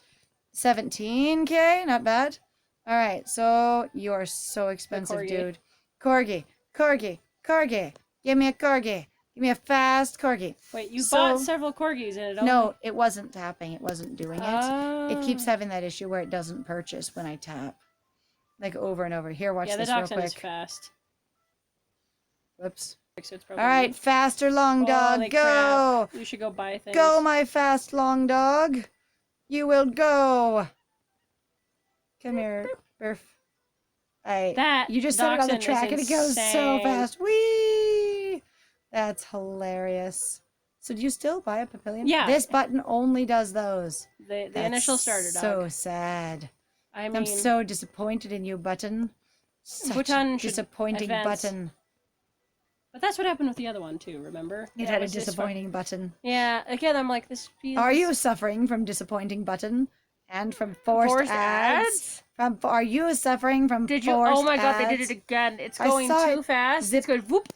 17K, not bad. All right, so you're so expensive, corgi. dude. Corgi. Give me a corgi. Give me a fast corgi. Wait, you So- bought several corgis and it only... No, it wasn't tapping. It wasn't doing it. It keeps Oh. having that issue where it doesn't purchase when I tap. Like over and over. Here, watch Yeah, the this real dachshund is quick. fast. Whoops. So it's probably All right, faster long dog, Holy go! crap. You should go buy things. Go, my fast long dog. You will go. Come here, Burf. You just set it on the dachshund is track and it goes so insane. fast. Whee! That's hilarious. So do you still buy a papillion? Yeah. This button only does those. The That's initial starter dog. So sad. I mean, I'm so disappointed in you, button. Such Button a should disappointing advance. button. but that's what happened with the other one too. Remember? It That had a was this disappointing button. Yeah. Again, I'm like this. Feels... Are you suffering from disappointing button and from forced ads? Are you suffering from Did you? forced Oh my God! They did ads? it again. It's I going saw too it. fast. Zip. It's going whoop.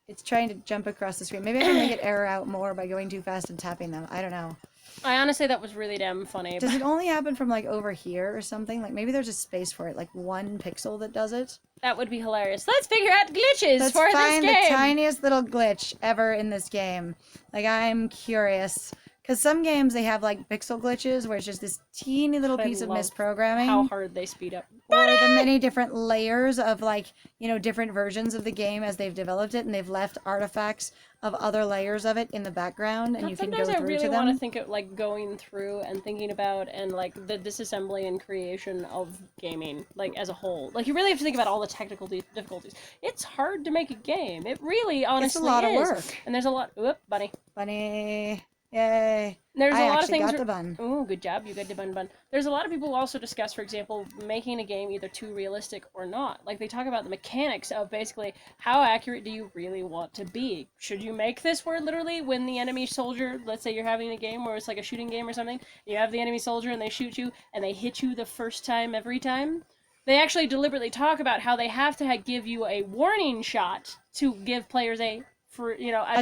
It's trying to jump across the screen. Maybe I can make it error out more by going too fast and tapping them. I don't know. I honestly, that was really damn funny. Does it only happen from like over here or something? Like maybe there's a space for it, like one pixel that does it. That would be hilarious. Let's figure out glitches Let's for this find game. the tiniest little glitch ever in this game. Like I'm curious. Because some games they have like pixel glitches where it's just this teeny little I piece of love misprogramming. How hard they speed up. Or the many different layers of like, different versions of the game as they've developed it and they've left artifacts of other layers of it in the background and you can go Sometimes through I really to want to them. think of like going through and thinking about and like the disassembly and creation of gaming like as a whole. Like you really have to think about all the technical difficulties. It's hard to make a game. It really honestly It's a lot is. of work. And there's a lot. Oop, bunny. Bunny. Yay. There's I a lot of actually things. got the bun. Ooh, good job. You got the bun. There's a lot of people who also discuss, for example, making a game either too realistic or not. Like they talk about the mechanics of basically how accurate do you really want to be. Should you make this where literally when the enemy soldier, let's say you're having a game where it's like a shooting game or something, you have the enemy soldier and they shoot you and they hit you the first time every time? They actually deliberately talk about how they have to give you a warning shot to give players a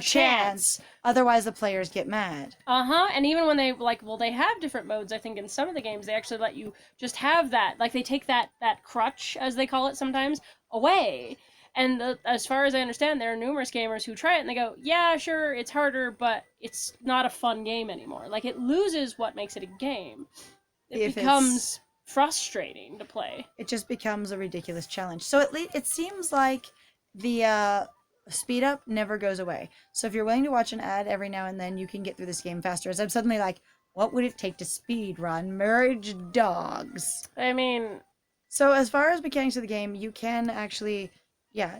chance. Otherwise the players get mad. And even when they they have different modes. I think in some of the games they actually let you just have that. Like they take that crutch, as they call it sometimes, away. And as far as I understand, there are numerous gamers who try it and they go, yeah, sure, it's harder, but it's not a fun game anymore. Like it loses what makes it a game. It becomes frustrating to play. It just becomes a ridiculous challenge. So at least it seems like the speed up never goes away. So if you're willing to watch an ad every now and then, you can get through this game faster. As I'm suddenly like, what would it take to speed run Merge Dogs? I mean, so as far as mechanics of the game, you can actually,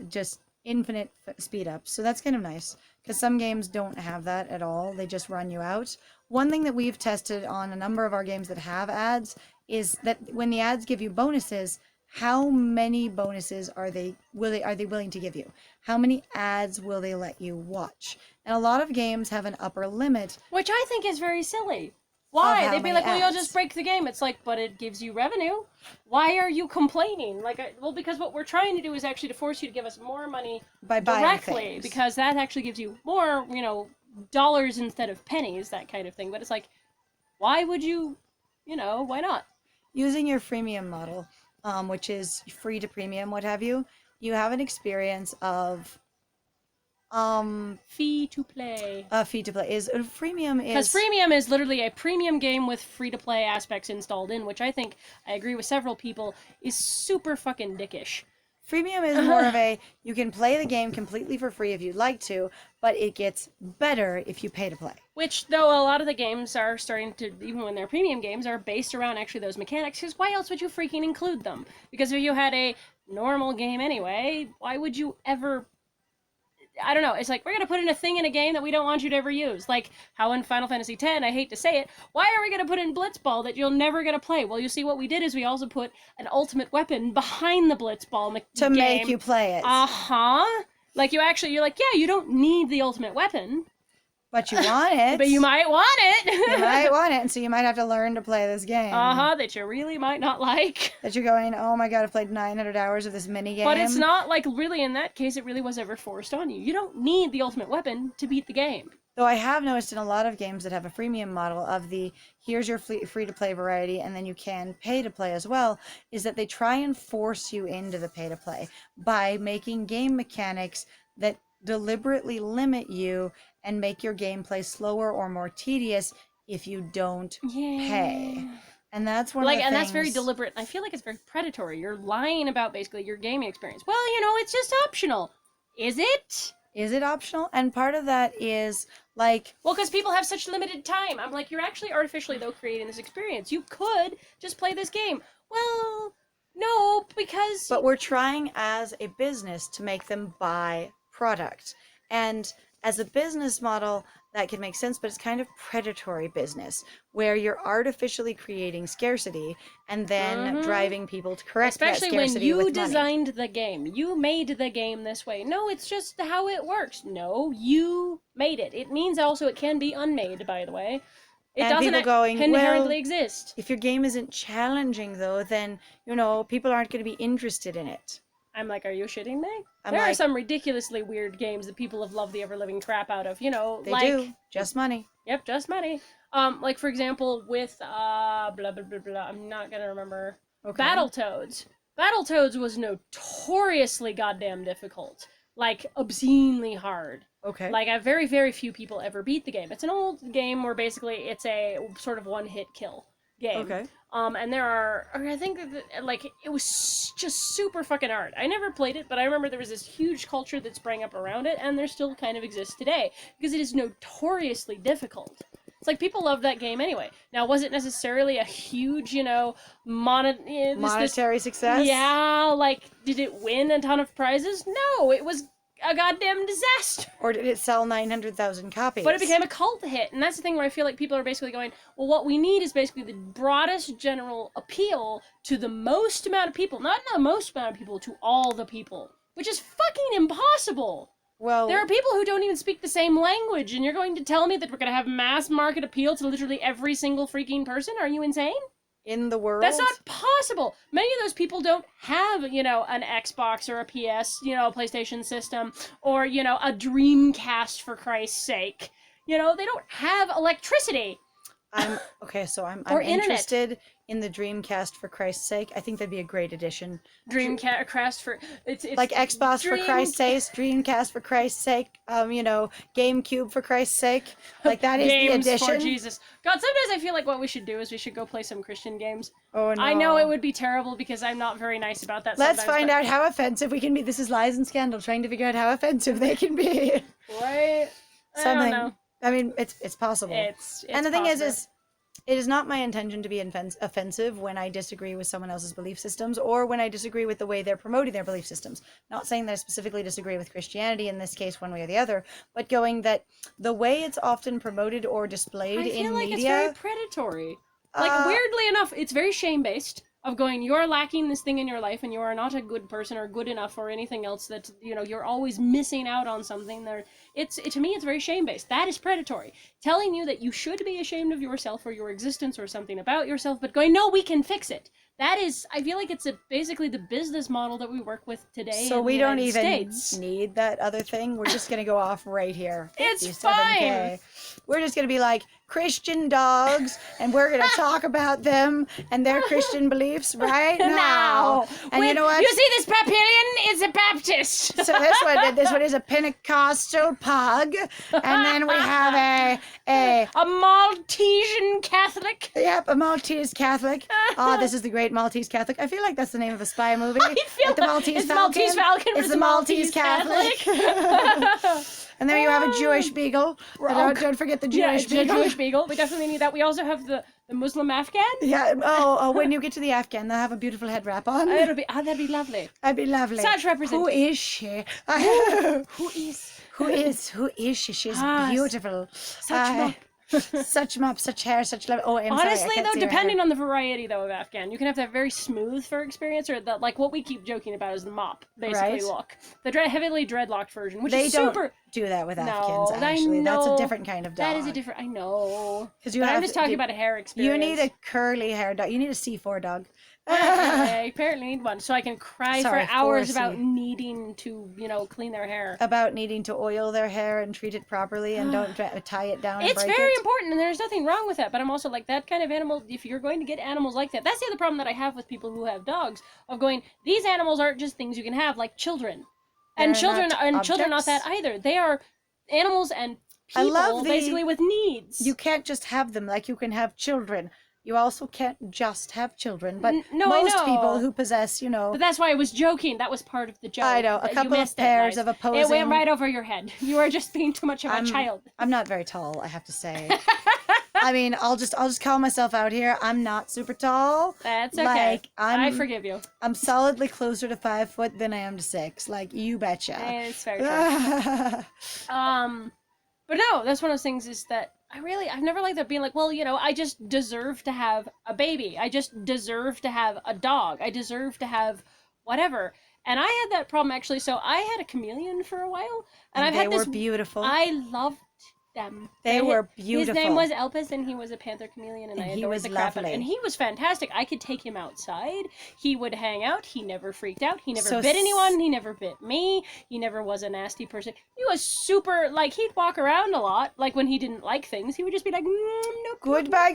just infinite speed up. So that's kind of nice because some games don't have that at all. They just run you out. One thing that we've tested on a number of our games that have ads is that when the ads give you bonuses, how many bonuses are they willing to give you? How many ads will they let you watch? And a lot of games have an upper limit. Which I think is very silly. Why? They'd be like, well, you'll ads. just break the game. It's like, but it gives you revenue. Why are you complaining? Because what we're trying to do is actually to force you to give us more money By buying directly, things. because that actually gives you more, dollars instead of pennies, that kind of thing. But it's like, why would you, why not? Using your freemium model, which is free to premium, what have you, you have an experience of fee to play. Fee to play is freemium because freemium is literally a premium game with free to play aspects installed in, which I think I agree with several people is super fucking dickish. Freemium is more of a, you can play the game completely for free if you'd like to, but it gets better if you pay to play. Which, though, a lot of the games are starting to, even when they're premium games, are based around actually those mechanics, because why else would you freaking include them? Because if you had a normal game anyway, why would you ever... I don't know, it's like, we're going to put in a thing in a game that we don't want you to ever use. Like, how in Final Fantasy X, I hate to say it, why are we going to put in Blitzball that you'll never get to play? Well, you see, what we did is we also put an ultimate weapon behind the Blitzball game. To make you play it. Uh-huh. Like, you're like, yeah, you don't need the ultimate weapon. But you want it. But you might want it. You might want it, and so you might have to learn to play this game. Uh-huh, that you really might not like. That you're going, oh my god, I've played 900 hours of this mini game. But it's not like, really, in that case, it really was ever forced on you. You don't need the ultimate weapon to beat the game. Though I have noticed in a lot of games that have a freemium model of the, here's your free-to-play variety, and then you can pay-to-play as well, is that they try and force you into the pay-to-play by making game mechanics that deliberately limit you and make your gameplay slower or more tedious if you don't pay. And that's one of the things... And that's very deliberate. I feel like it's very predatory. You're lying about basically your gaming experience. Well, it's just optional. Is it? Is it optional? And part of that is, like... Well, because people have such limited time. I'm like, you're actually artificially, though, creating this experience. You could just play this game. Well, no, because... But we're trying as a business to make them buy product. And as a business model, that can make sense, but it's kind of predatory business, where you're artificially creating scarcity and then driving people to correct that scarcity with money. Especially when you designed the game. You made the game this way. No, it's just how it works. No, you made it. It means also it can be unmade, by the way. It doesn't inherently exist. If your game isn't challenging, though, then, people aren't going to be interested in it. I'm like, are you shitting me? There are some ridiculously weird games that people have loved the ever-living crap out of, They do. Just money. Yep, just money. Like, for example, with, blah, blah, blah, blah, I'm not gonna remember. Okay. Battletoads. Battletoads was notoriously goddamn difficult. Like, obscenely hard. Okay. Like, very, very few people ever beat the game. It's an old game where basically it's a sort of one-hit kill game. Okay. And there are, I think, it was just super fucking hard. I never played it, but I remember there was this huge culture that sprang up around it, and there still kind of exists today, because it is notoriously difficult. It's like, people love that game anyway. Now, was it necessarily a huge, monetary success? Yeah, like, did it win a ton of prizes? No, it was a goddamn disaster. Or did it sell 900,000 copies? But it became a cult hit, and that's the thing where I feel like people are basically going, well, what we need is basically the broadest general appeal to the most amount of people. Not the most amount of people, to all the people. Which is fucking impossible. Well, there are people who don't even speak the same language, and you're going to tell me that we're going to have mass market appeal to literally every single freaking person? Are you insane? In the world? That's not possible. Many of those people don't have, an Xbox or a PS, PlayStation system, or, a Dreamcast, for Christ's sake. They don't have electricity. I'm interested in the Dreamcast, for Christ's sake. I think that'd be a great addition. Dreamcast for it's like Xbox for Christ's sake, Dreamcast for Christ's sake, GameCube for Christ's sake. Like, that is the addition. For Jesus. God, sometimes I feel like what we should do is we should go play some Christian games. Oh no. I know it would be terrible because I'm not very nice about that. Let's find out how offensive we can be. This is Lies and Scandal, trying to figure out how offensive they can be. Right? I don't know. I mean, it's possible. It's and the thing is it is not my intention to be offensive when I disagree with someone else's belief systems, or when I disagree with the way they're promoting their belief systems. Not saying that I specifically disagree with Christianity in this case, one way or the other, but going that the way it's often promoted or displayed in media... I feel like it's very predatory. Like, weirdly enough, it's very shame-based. Of going, you're lacking this thing in your life, and you are not a good person or good enough or anything else, that, you're always missing out on something. To me, it's very shame-based. That is predatory. Telling you that you should be ashamed of yourself or your existence or something about yourself, but going, no, we can fix it. That is, I feel like it's basically the business model that we work with today. So we don't even need that other thing. We're just going to go off right here. It's fine. we're just gonna be like Christian dogs, and we're gonna talk about them and their Christian beliefs right now. And you know what? You see, this Papillion is a Baptist. So this one is a Pentecostal pug, and then we have a Maltesian Catholic. Yep, a Maltese Catholic. Oh, this is the Great Maltese Catholic. I feel like that's the name of a spy movie. I feel like the Maltese it's Falcon. Maltese Falcon. It's the Maltese Catholic. And then you have a Jewish beagle. Don't forget the Jewish beagle. Jewish beagle. We definitely need that. We also have the Muslim Afghan. Yeah. Oh, when you get to the Afghan, they'll have a beautiful head wrap on. That'd be lovely. That'd be lovely. Such representation. Who is she? Who is she? She's beautiful. Such mop, such hair, such love. Oh, honestly, sorry, though, depending on the variety though of Afghan, you can have that very smooth fur experience, or that like what we keep joking about is the mop basically look. The heavily dreadlocked version, which is super. Don't do that with Afghans. Actually, that's a different kind of dog. That is a different. I know. Because I'm just talking about a hair experience. You need a curly hair dog. You need a C4 dog. I apparently need one, so I can cry for hours about needing to, clean their hair. About needing to oil their hair and treat it properly and don't tie it down. It's very important, and there's nothing wrong with that. But I'm also like, that kind of animal, if you're going to get animals like that, that's the other problem that I have with people who have dogs, of going, these animals aren't just things you can have, like children. And children are not that either. They are animals and people, basically, with needs. You can't just have them like you can have children. You also can't just have children, but no, most people who possess, But that's why I was joking. That was part of the joke. I know. A couple of pairs of opposing... It went right over your head. You are just being too much of a child. I'm not very tall, I have to say. I mean, I'll just call myself out here. I'm not super tall. That's okay. I forgive you. I'm solidly closer to 5 foot than I am to 6. Like, you betcha. It's very true. But no, that's one of those things is that I've never liked that being like, well, I just deserve to have a baby. I just deserve to have a dog. I deserve to have whatever. And I had that problem actually. So I had a chameleon for a while, and they were beautiful. I loved them. They were beautiful. His name was Elpis, and he was a panther chameleon, and I adored the crap out of him. And he was fantastic. I could take him outside. He would hang out. He never freaked out. He never bit anyone. He never bit me. He never was a nasty person. He was super, he'd walk around a lot. Like, when he didn't like things, he would just be like, no. Goodbye.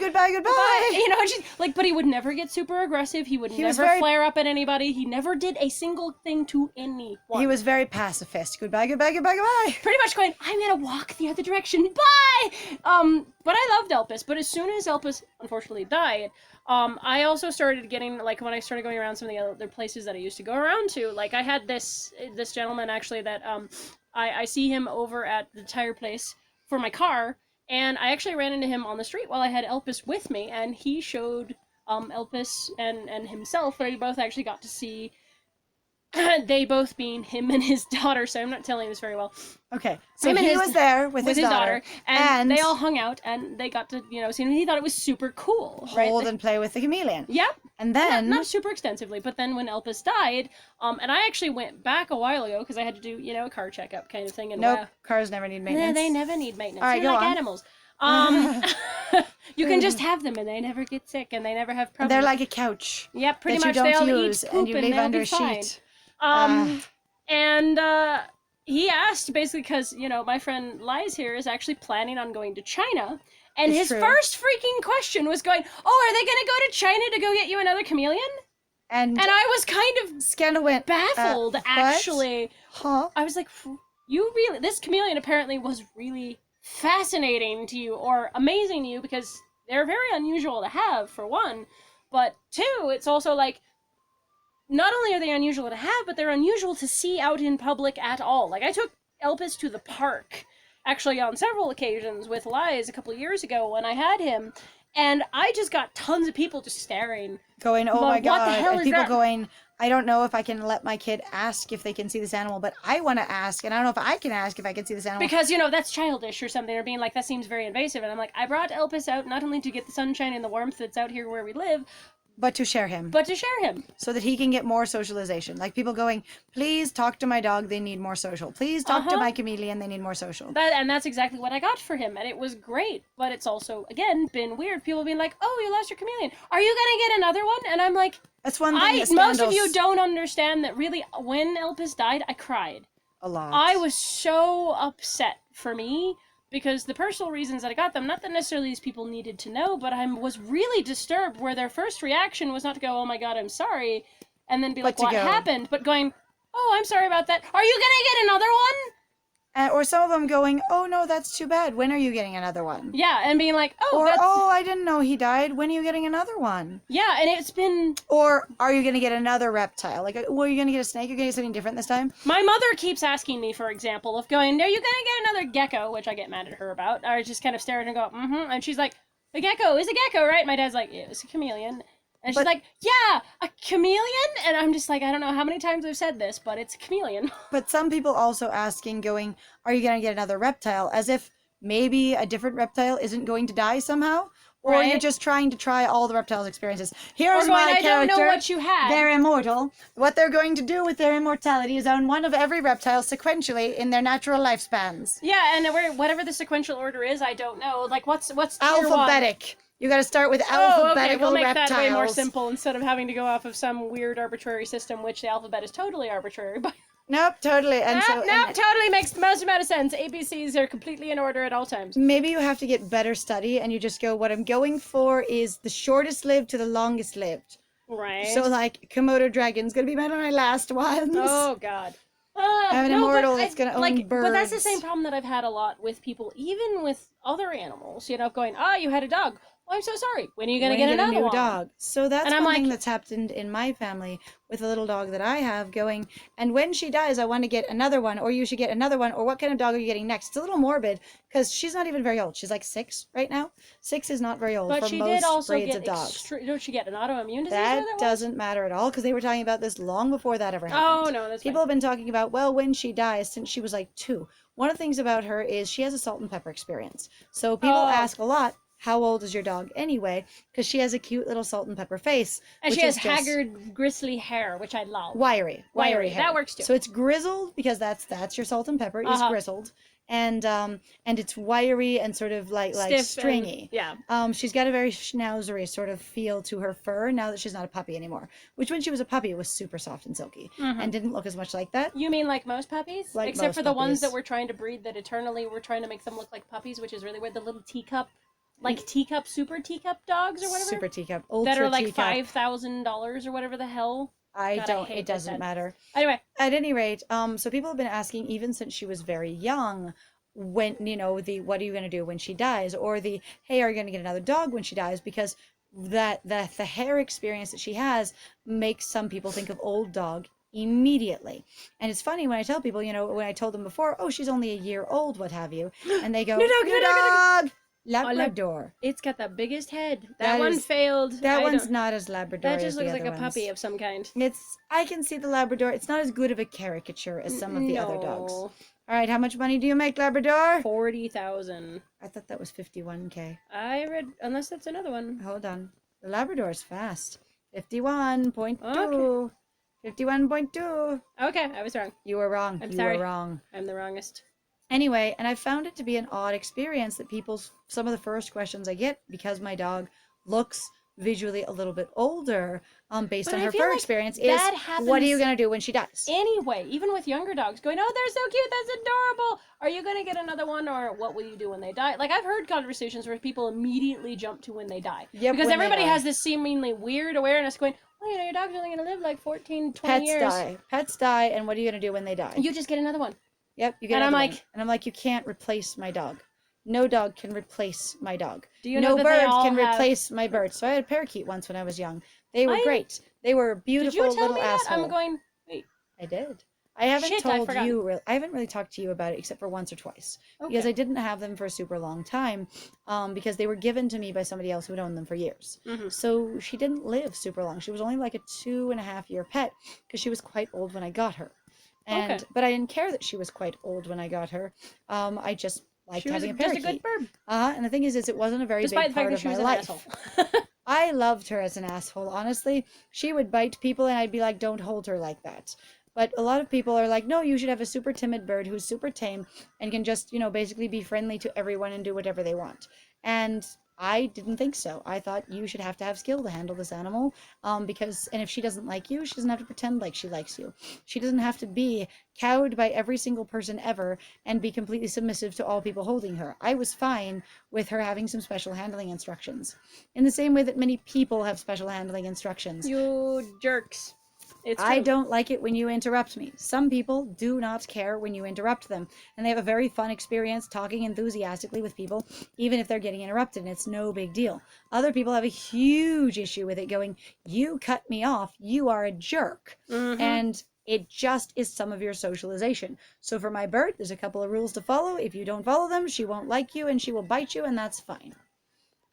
But he would never get super aggressive. He would never flare up at anybody. He never did a single thing to anyone. He was very pacifist. Goodbye. Pretty much going, I'm gonna walk the other direction. Bye! But I loved Elpis, but as soon as Elpis unfortunately died, I also started getting, when I started going around some of the other places that I used to go around to, I had this gentleman actually that, I see him over at the tire place for my car, and I actually ran into him on the street while I had Elpis with me, and he showed, Elpis and himself, they both actually got to see they both being him and his daughter, so I'm not telling this very well. Okay, so he was there with his daughter, and they all hung out, and they got to, see him, and he thought it was super cool. Hold and play with the chameleon. Yep. And then... Not super extensively, but then when Elpis died, and I actually went back a while ago, because I had to do, a car checkup kind of thing. And nope, cars never need maintenance. They never need maintenance. All right, They're go like on. animals. You can just have them, and they never get sick, and they never have problems. They're like a couch. Yep, pretty that much. You don't they all use, eat poop, and you leave under a fine. sheet. And he asked, basically, because, my friend Lies here is actually planning on going to China, and his first freaking question was going, oh, are they going to go to China to go get you another chameleon? And I was kind of Scandal went baffled, actually. Huh? I was like, this chameleon apparently was really fascinating to you, or amazing to you, because they're very unusual to have, for one, but two, it's also not only are they unusual to have, but they're unusual to see out in public at all. I took Elpis to the park, actually on several occasions with Lies a couple of years ago when I had him, and I just got tons of people just staring. Going, oh my God. What the hell and is people that? Going, I don't know if I can let my kid ask if they can see this animal, but I want to ask, and I don't know if I can ask if I can see this animal. Because, that's childish or something, or being like, that seems very invasive. And I'm like, I brought Elpis out not only to get the sunshine and the warmth that's out here where we live, but to share him. So that he can get more socialization. People going, please talk to my dog, they need more social. Please talk to my chameleon, they need more social. And that's exactly what I got for him, and it was great. But it's also, again, been weird. People being like, oh, you lost your chameleon. Are you going to get another one? And I'm like, that's one thing most of you don't understand that really, when Elpis died, I cried. A lot. I was so upset for me. because the personal reasons that I got them, not that necessarily these people needed to know, but I was really disturbed where their first reaction was not to go, oh my god, I'm sorry, and then be like, what happened? But going, oh, I'm sorry about that. Are you gonna get another one? Or some of them going, oh no, that's too bad. When are you getting another one? Yeah, and being like, oh, or oh, I didn't know he died. When are you getting another one? Yeah, and it's been. Or are you gonna get another reptile? Like, well, are you gonna get a snake? You're gonna get something different this time? My mother keeps asking me, for example, of going, are you gonna get another gecko? Which I get mad at her about. I just kind of stare at her and go, and she's like, a gecko is a gecko, right? My dad's like, yeah, it's a chameleon. And she's like, yeah, a chameleon? And I'm just like, I don't know how many times I've said this, but it's a chameleon. But some people also asking, going, are you going to get another reptile? As if maybe a different reptile isn't going to die somehow? Or right? you're just trying to try all the reptiles' experiences. Here's going, my I character. don't know what you had. They're immortal. What they're going to do with their immortality is own one of every reptile sequentially in their natural lifespans. Yeah, and whatever the sequential order is, I don't know. Like, what's alphabetic? You got to start with alphabetical okay. We'll make reptiles. that way more simple instead of having to go off of some weird arbitrary system, which the alphabet is totally arbitrary. But nope, totally. And totally makes the most amount of sense. ABCs are completely in order at all times. Maybe you have to get better study, and you just go, what I'm going for is the shortest lived to the longest lived. Right. So, like, Komodo dragon's gonna be one of my last ones. Oh God. I have an immortal that's gonna own birds. But that's the same problem that I've had a lot with people, even with other animals. You know, going, you had a dog. Oh, I'm so sorry. When are you going to get another new one? dog? So that's and one thing that's happened in my family with a little dog that I have going, and when she dies, I want to get another one, or you should get another one, or what kind of dog are you getting next? It's a little morbid, because she's not even very old. She's like 6 right now. 6 is not very old but for she most did also breeds get of dogs. Don't she get an autoimmune disease? That doesn't matter at all, because they were talking about this long before that ever happened. Oh, no, that's People have been talking about, well, when she dies, since she was like 2. One of the things about her is she has a salt and pepper experience. So people ask a lot, how old is your dog anyway? Because she has a cute little salt and pepper face. And she has haggard, gristly hair, which I love. Wiry hair. That works too. So it's grizzled, because that's your salt and pepper is grizzled. And it's wiry and sort of like stringy. She's got a very schnauzery sort of feel to her fur now that she's not a puppy anymore. Which when she was a puppy, it was super soft and silky and didn't look as much like that. You mean like most puppies? Like Except most for the ones puppies. that we're trying to breed that eternally we're trying to make them look like puppies, which is really weird. The little teacup. Like teacup, super teacup dogs or whatever? Super teacup. Ultra that are like teacup. $5,000 or whatever the hell. It doesn't matter. Anyway. At any rate, so people have been asking, even since she was very young, when, what are you going to do when she dies? Or hey, are you going to get another dog when she dies? Because the hair experience that she has makes some people think of old dog immediately. And it's funny when I tell people, when I told them before, oh, she's only a year old, what have you. And they go, new dog. Labrador. It's got the biggest head. That one failed. That one's not as Labrador. That just looks like a puppy of some kind. I can see the Labrador. It's not as good of a caricature as some of the other dogs. All right, how much money do you make, Labrador? 40,000. I thought that was 51K. I read, unless that's another one. Hold on. The Labrador is fast. 51.2. Okay. 51.2. Okay, I was wrong. You were wrong. I'm sorry. You were wrong. I'm the wrongest. Anyway, and I found it to be an odd experience that some of the first questions I get, because my dog looks visually a little bit older, based on her fur experience, is what are you going to do when she dies? Anyway, even with younger dogs going, oh, they're so cute, that's adorable. Are you going to get another one, or what will you do when they die? Like, I've heard conversations where people immediately jump to when they die. Yep, because everybody has this seemingly weird awareness going, well, your dog's only going to live like 14, 20 years. Pets die, and what are you going to do when they die? You just get another one. Yep, you get another one. And I'm like, you can't replace my dog. No dog can replace my dog. No bird can replace my bird. So I had a parakeet once when I was young. They were great. They were beautiful little assholes. I'm going, wait. I did. I haven't told you. I haven't really talked to you about it except for once or twice, because I didn't have them for a super long time, because they were given to me by somebody else who had owned them for years. So she didn't live super long. She was only like a 2.5-year pet, because she was quite old when I got her. But I didn't care that she was quite old when I got her. I just liked having a parakeet. She was just a good bird. And the thing is it wasn't a very big part of my life. I loved her as an asshole, honestly. She would bite people, and I'd be like, don't hold her like that. But a lot of people are like, no, you should have a super timid bird who's super tame and can just, basically be friendly to everyone and do whatever they want. And I didn't think so. I thought you should have to have skill to handle this animal, and if she doesn't like you, she doesn't have to pretend like she likes you. She doesn't have to be cowed by every single person ever and be completely submissive to all people holding her. I was fine with her having some special handling instructions, in the same way that many people have special handling instructions. You jerks. I don't like it when you interrupt me. Some people do not care when you interrupt them, and they have a very fun experience talking enthusiastically with people, even if they're getting interrupted, and it's no big deal. Other people have a huge issue with it, going, you cut me off, you are a jerk. And it just is some of your socialization. So for my bird, there's a couple of rules to follow. If you don't follow them, she won't like you, and she will bite you, and that's fine.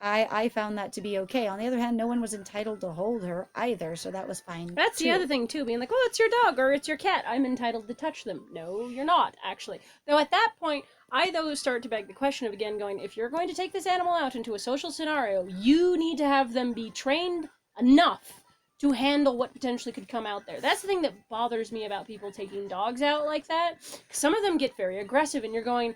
I found that to be okay. On the other hand, no one was entitled to hold her either, so that was fine. That's the other thing, too, being like, well, it's your dog or it's your cat. I'm entitled to touch them. No, you're not, actually. Though at that point, I, though, start to beg the question of, again, going, if you're going to take this animal out into a social scenario, you need to have them be trained enough to handle what potentially could come out there. That's the thing that bothers me about people taking dogs out like that. Some of them get very aggressive, and you're going,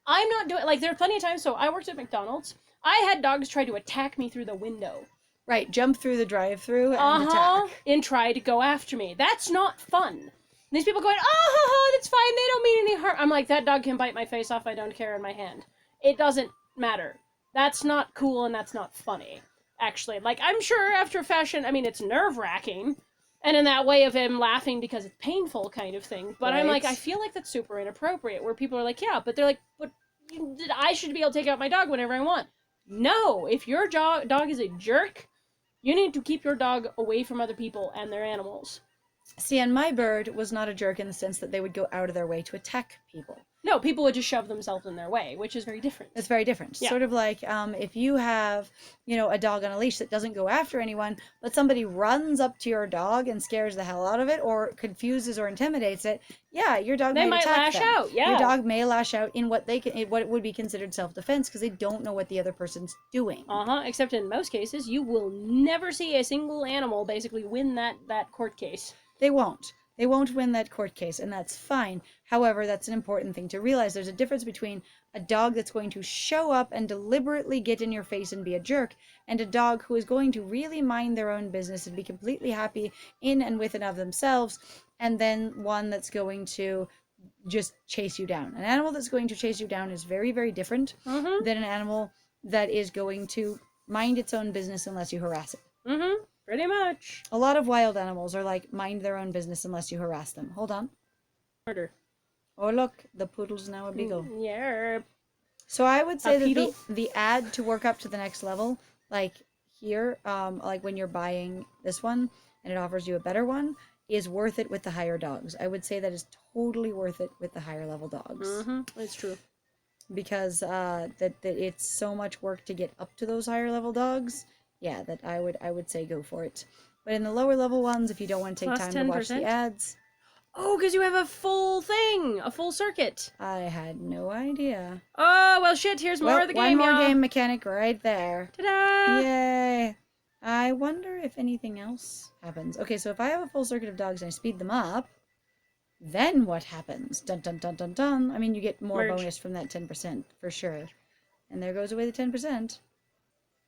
I'm not doing... Like, there are plenty of times, so I worked at McDonald's. I had dogs try to attack me through the window. Right, jump through the drive-thru and attack. And try to go after me. That's not fun. And these people going, oh, that's fine, they don't mean any harm. I'm like, that dog can bite my face off, I don't care, in my hand. It doesn't matter. That's not cool and that's not funny, actually. Like, I'm sure after fashion, I mean, it's nerve-wracking. And in that way of him laughing because it's painful kind of thing. But I'm like, I feel like that's super inappropriate, where people are like, yeah, but they're like, but I should be able to take out my dog whenever I want. No, if your dog is a jerk, you need to keep your dog away from other people and their animals. See, and my bird was not a jerk in the sense that they would go out of their way to attack people. No, people would just shove themselves in their way, which is very different. It's very different. Yeah. Sort of like if you have, a dog on a leash that doesn't go after anyone, but somebody runs up to your dog and scares the hell out of it or confuses or intimidates it, yeah, your dog might attack them. Out. Yeah. Your dog may lash out in what would be considered self-defense because they don't know what the other person's doing. Except in most cases, you will never see a single animal basically win that court case. They won't. They won't win that court case, and that's fine. However, that's an important thing to realize. There's a difference between a dog that's going to show up and deliberately get in your face and be a jerk, and a dog who is going to really mind their own business and be completely happy in and with and of themselves, and then one that's going to just chase you down. An animal that's going to chase you down is very, very different than an animal that is going to mind its own business unless you harass it. Pretty much. A lot of wild animals are like, mind their own business unless you harass them. Hold on. Murder. Oh, look. The poodle's now a beagle. Yeah. So I would say that the ad to work up to the next level, like here, like when you're buying this one and it offers you a better one, is worth it with the higher dogs. I would say that is totally worth it with the higher level dogs. It's true. Because that it's so much work to get up to those higher level dogs. Yeah, that I would say go for it. But in the lower level ones, if you don't want to take time to watch the ads. Oh, because you have a full thing, a full circuit. I had no idea. Oh, well, shit, here's more of the game, one more game mechanic right there. Ta-da! Yay! I wonder if anything else happens. Okay, so if I have a full circuit of dogs and I speed them up, then what happens? Dun, dun, dun, dun, dun. I mean, you get more bonus from that 10%, for sure. And there goes away the 10%.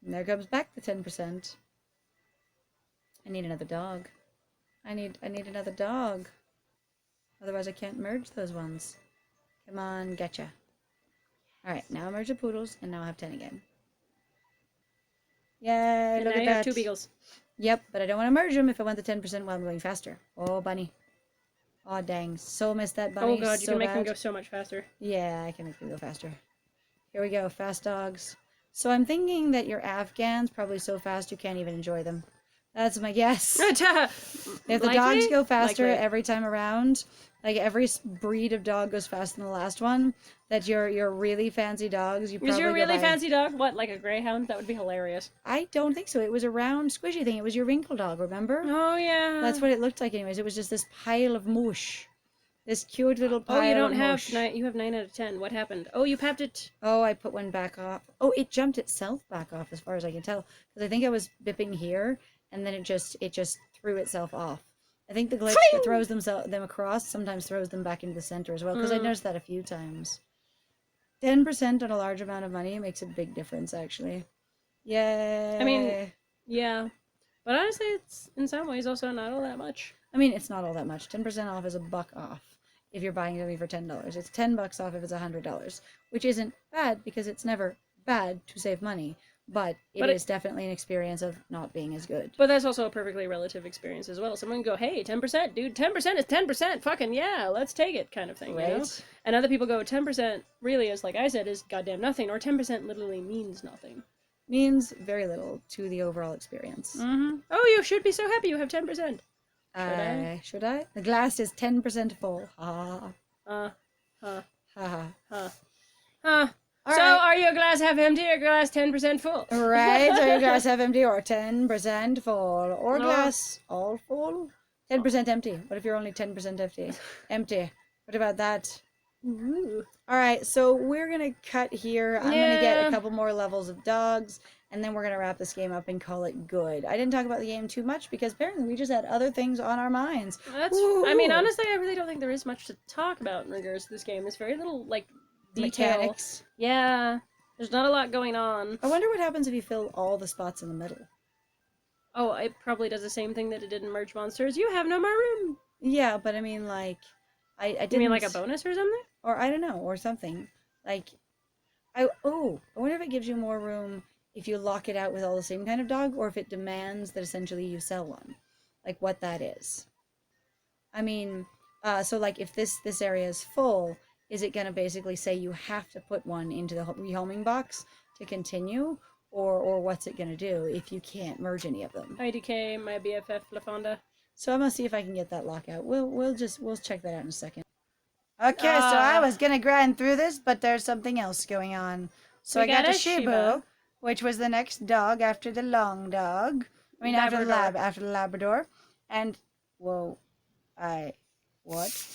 And there comes back the 10%. I need another dog. I need another dog. Otherwise I can't merge those ones. Come on, getcha. Alright, now I merge the poodles, and now I have 10 again. Yay, look at that. Now you have 2 beagles. Yep, but I don't want to merge them if I want the 10% while I'm going faster. Oh, bunny. Oh, dang. So missed that bunny. Oh, God, you can make them go so much faster. Yeah, I can make them go faster. Here we go, fast dogs. So I'm thinking that your Afghans probably so fast you can't even enjoy them. That's my guess. If the dogs go faster every time around, like every breed of dog goes faster than the last one, that your really fancy dogs, you probably Is your really fancy dog, what, like a greyhound? That would be hilarious. I don't think so. It was a round, squishy thing. It was your wrinkle dog, remember? Oh, yeah. That's what it looked like anyways. It was just this pile of mush. This cute little pile of mush. Oh, you don't have 9. You have 9 out of 10. What happened? Oh, you papped it. Oh, I put one back off. Oh, it jumped itself back off as far as I can tell. Because I think I was bipping here, and then it just threw itself off. I think the glitch that throws them across sometimes throws them back into the center as well. Because I noticed that a few times. 10% on a large amount of money makes a big difference, actually. Yay. I mean, yeah. But honestly, it's in some ways also not all that much. I mean, it's not all that much. 10% off is $1 off if you're buying something for $10. It's $10 off if it's $100, which isn't bad because it's never bad to save money. But it is definitely an experience of not being as good. But that's also a perfectly relative experience as well. Someone can go, hey, 10%, dude, 10% is 10%. Fucking yeah, let's take it kind of thing, right? You know? And other people go, 10% really is, like I said, is goddamn nothing. Or 10% literally means nothing. Means very little to the overall experience. Mm-hmm. Oh, you should be so happy you have 10%. Should I? The glass is 10% full. Ha. Ha ha. All so, right. are your glass half empty or glass 10% full? Right. Are your glass half empty or 10% full? Or glass all full? 10% empty. What if you're only 10% empty? Empty. What about that? Ooh. All right. So we're going to cut here. I'm going to get a couple more levels of dogs. And then we're going to wrap this game up and call it good. I didn't talk about the game too much because apparently we just had other things on our minds. I mean, honestly, I really don't think there is much to talk about in regards to this game. There's very little, like, detail. Mechanics. Yeah. There's not a lot going on. I wonder what happens if you fill all the spots in the middle. Oh, it probably does the same thing that it did in Merge Monsters. You have no more room. Yeah, but I mean, like, I didn't... You mean like a bonus or something? Or I don't know, or something. Like, I wonder if it gives you more room if you lock it out with all the same kind of dog, or if it demands that essentially you sell one. Like, what that is. I mean, so like, if this area is full, is it going to basically say you have to put one into the rehoming box to continue? Or what's it going to do if you can't merge any of them? IDK, my BFF, LaFonda. So I'm going to see if I can get that lockout. We'll check that out in a second. Okay, so I was going to grind through this, but there's something else going on. So I got a Shiba, which was the next dog after the long dog. I mean, after the Labrador. And, whoa, what?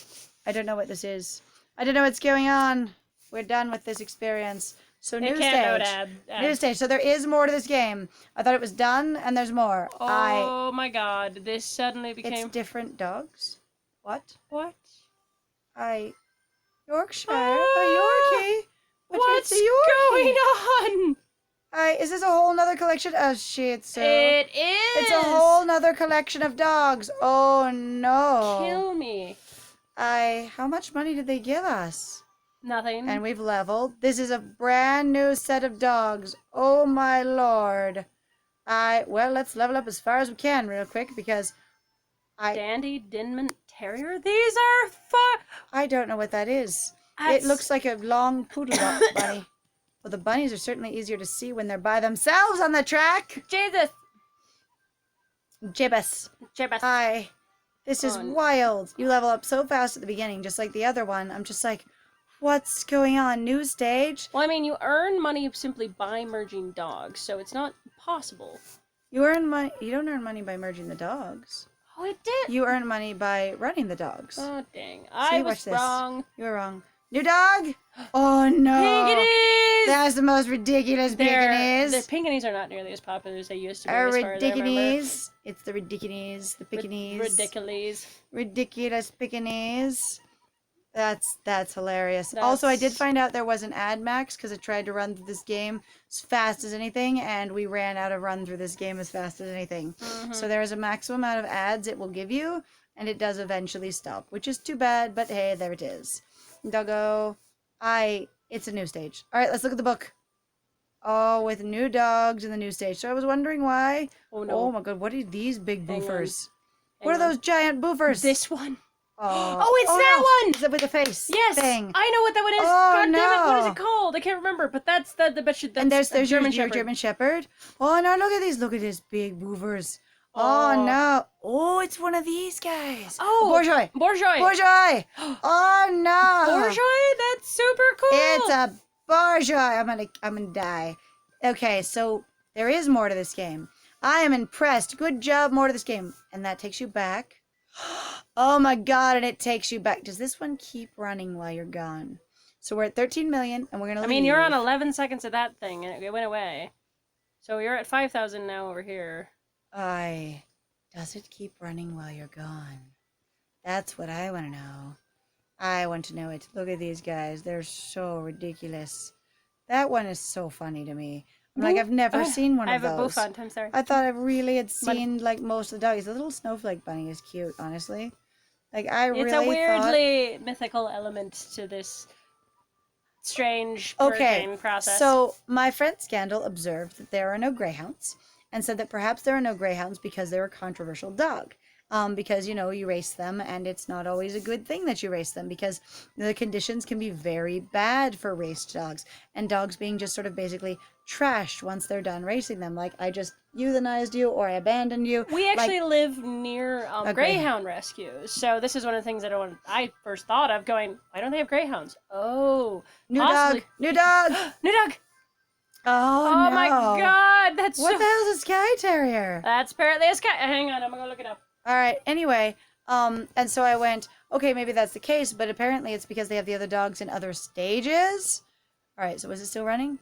I don't know what this is. I don't know what's going on. We're done with this experience. So new stage. New stage. So there is more to this game. I thought it was done, and there's more. Oh my god, this suddenly became... It's different dogs? What? What? Yorkshire? A Yorkie? What's going on? Is this a whole nother collection? Oh, shit, so... It is! It's a whole nother collection of dogs. Oh, no. Kill me. How much money did they give us? Nothing. And we've leveled. This is a brand new set of dogs. Oh, my lord. Well, let's level up as far as we can real quick because Dandy Dinman Terrier? These are far... I don't know what that is. It looks like a long poodle dog bunny. Well, the bunnies are certainly easier to see when they're by themselves on the track. Jesus. Jibbus. Hi. This is wild. You level up so fast at the beginning, just like the other one. I'm just like, what's going on? New stage? Well, I mean, you earn money simply by merging dogs, so it's not possible. You earn money. You don't earn money by merging the dogs. Oh, it did. You earn money by running the dogs. Oh, dang. I was wrong. You were wrong. New dog? Oh, no. Pinkanees! That's the most ridiculous Pinkanees. The Pinkanees are not nearly as popular as they used to be. Ridiculous. It's the ridiculous. The Pekingese. Ridiculous. Ridiculous Pekingese. That's hilarious. Also, I did find out there was an ad max because I tried to run through this game as fast as anything, and we ran out of run through this game as fast as anything. So there is a maximum amount of ads it will give you, and it does eventually stop, which is too bad, but hey, there it is. Doggo. It's a new stage. All right, let's look at the book. Oh, with new dogs in the new stage. So I was wondering why. Oh, no. Oh, my God. What are these big boofers? What are those giant boofers? This one. Oh, it's that one! Is it with the face? Yes! Thing. I know what that one is! Oh, God no. damn it, what is it called? I can't remember, but that's the and there's German Shepherd. German Shepherd. Oh, no, look at these. Look at these big boofers. Oh, no. Oh, it's one of these guys. Oh. Bourgeois. Oh, no. Bourgeois? That's super cool. It's a Bourgeois. I'm gonna die. Okay, so there is more to this game. I am impressed. Good job, more to this game. And that takes you back. Oh, my God, and it takes you back. Does this one keep running while you're gone? So we're at 13 million, and we're going to leave. I mean, you're on 11 seconds of that thing, and it went away. So you're at 5,000 now over here. Does it keep running while you're gone? That's what I want to know. I want to know it. Look at these guys. They're so ridiculous. That one is so funny to me. I'm like, I've never seen one I of have those. a bouffant, I'm sorry. I thought I really had seen like most of the doggies. The little snowflake bunny is cute, honestly. Like I really It's a weirdly mythical element to this strange purging process. So my friend Scandal observed that there are no greyhounds and said that perhaps there are no greyhounds because they're a controversial dog. Because, you know, you race them and it's not always a good thing that you race them because the conditions can be very bad for raced dogs and dogs being just sort of basically trashed once they're done racing them. Like, I just euthanized you or I abandoned you. We actually live near greyhound rescues, so this is one of the things that I first thought of going, why don't they have greyhounds? Oh, new possibly. dog, new dog, new dog. Oh, oh no. my god, that's what the hell is a Skye Terrier? That's apparently a Skye. Hang on, I'm gonna go look it up. All right. Anyway, and so I went, okay, maybe that's the case, but apparently it's because they have the other dogs in other stages. All right. So is it still running?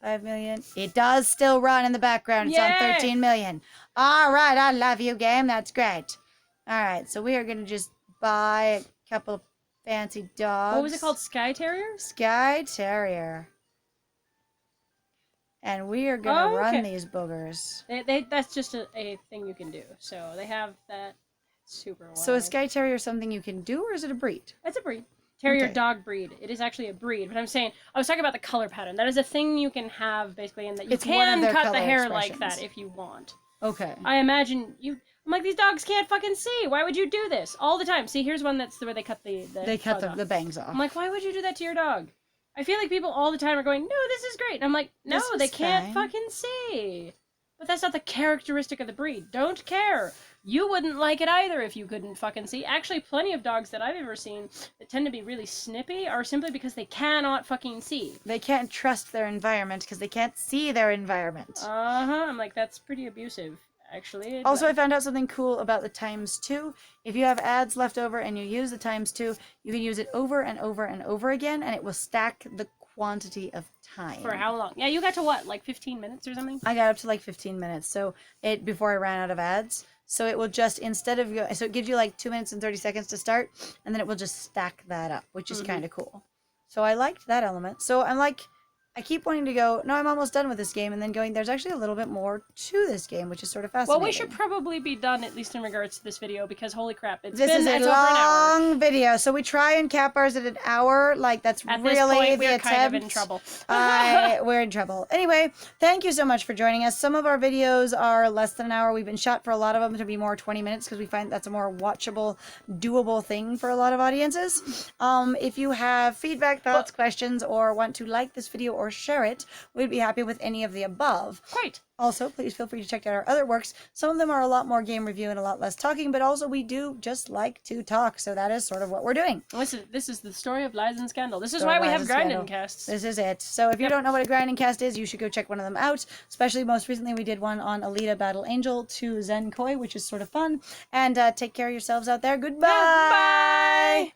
5 million. It does still run in the background. It's on 13 million. All right. I love you, game. That's great. All right. So we are going to just buy a couple of fancy dogs. What was it called? Skye Terrier? Skye Terrier. And we are going to run these boogers. That's just a thing you can do. So they have that super well. So is Skye Terrier something you can do, or is it a breed? It's a breed. Terrier dog breed. It is actually a breed. But I'm saying, I was talking about the color pattern. That is a thing you can have, basically, in that you can cut the hair like that if you want. Okay. I imagine you... I'm like, these dogs can't fucking see. Why would you do this? All the time. See, here's one that's where they cut the the bangs off. I'm like, why would you do that to your dog? I feel like people all the time are going, no, this is great. And I'm like, no, they can't fucking see. But that's not the characteristic of the breed. Don't care. You wouldn't like it either if you couldn't fucking see. Actually, plenty of dogs that I've ever seen that tend to be really snippy are simply because they cannot fucking see. They can't trust their environment because they can't see their environment. Uh-huh. I'm like, that's pretty abusive. Actually. Also, I found out something cool about the ×2. If you have ads left over and you use the ×2, you can use it over and over and over again, and it will stack the quantity of time. For how long? Yeah, you got to what, like 15 minutes or something? I got up to like 15 minutes. So before I ran out of ads. So it will just, instead of, so it gives you like 2 minutes and 30 seconds to start, and then it will just stack that up, which is kind of cool. So I liked that element. So I'm like, I keep wanting to go, no, I'm almost done with this game, and then going, there's actually a little bit more to this game, which is sort of fascinating. Well, we should probably be done, at least in regards to this video, because holy crap, this is a long video, so we try and cap ours at an hour. Like, that's at really this point, the we're attempt. kind of in trouble. We're in trouble. Anyway, thank you so much for joining us. Some of our videos are less than an hour. We've been shot for a lot of them to be more 20 minutes because we find that's a more watchable, doable thing for a lot of audiences. If you have feedback, thoughts, questions, or want to like this video or share it, we'd be happy with any of the above. Great. Also, please feel free to check out our other works. Some of them are a lot more game review and a lot less talking, but also we do just like to talk, so that is sort of what we're doing. This is the story of lies and scandal. This is why we have grinding casts. This is it. So if you don't know what a grinding cast is, you should go check one of them out. Especially most recently, we did one on Alita Battle Angel to Zen Koi, which is sort of fun. And take care of yourselves out there. Goodbye! Bye!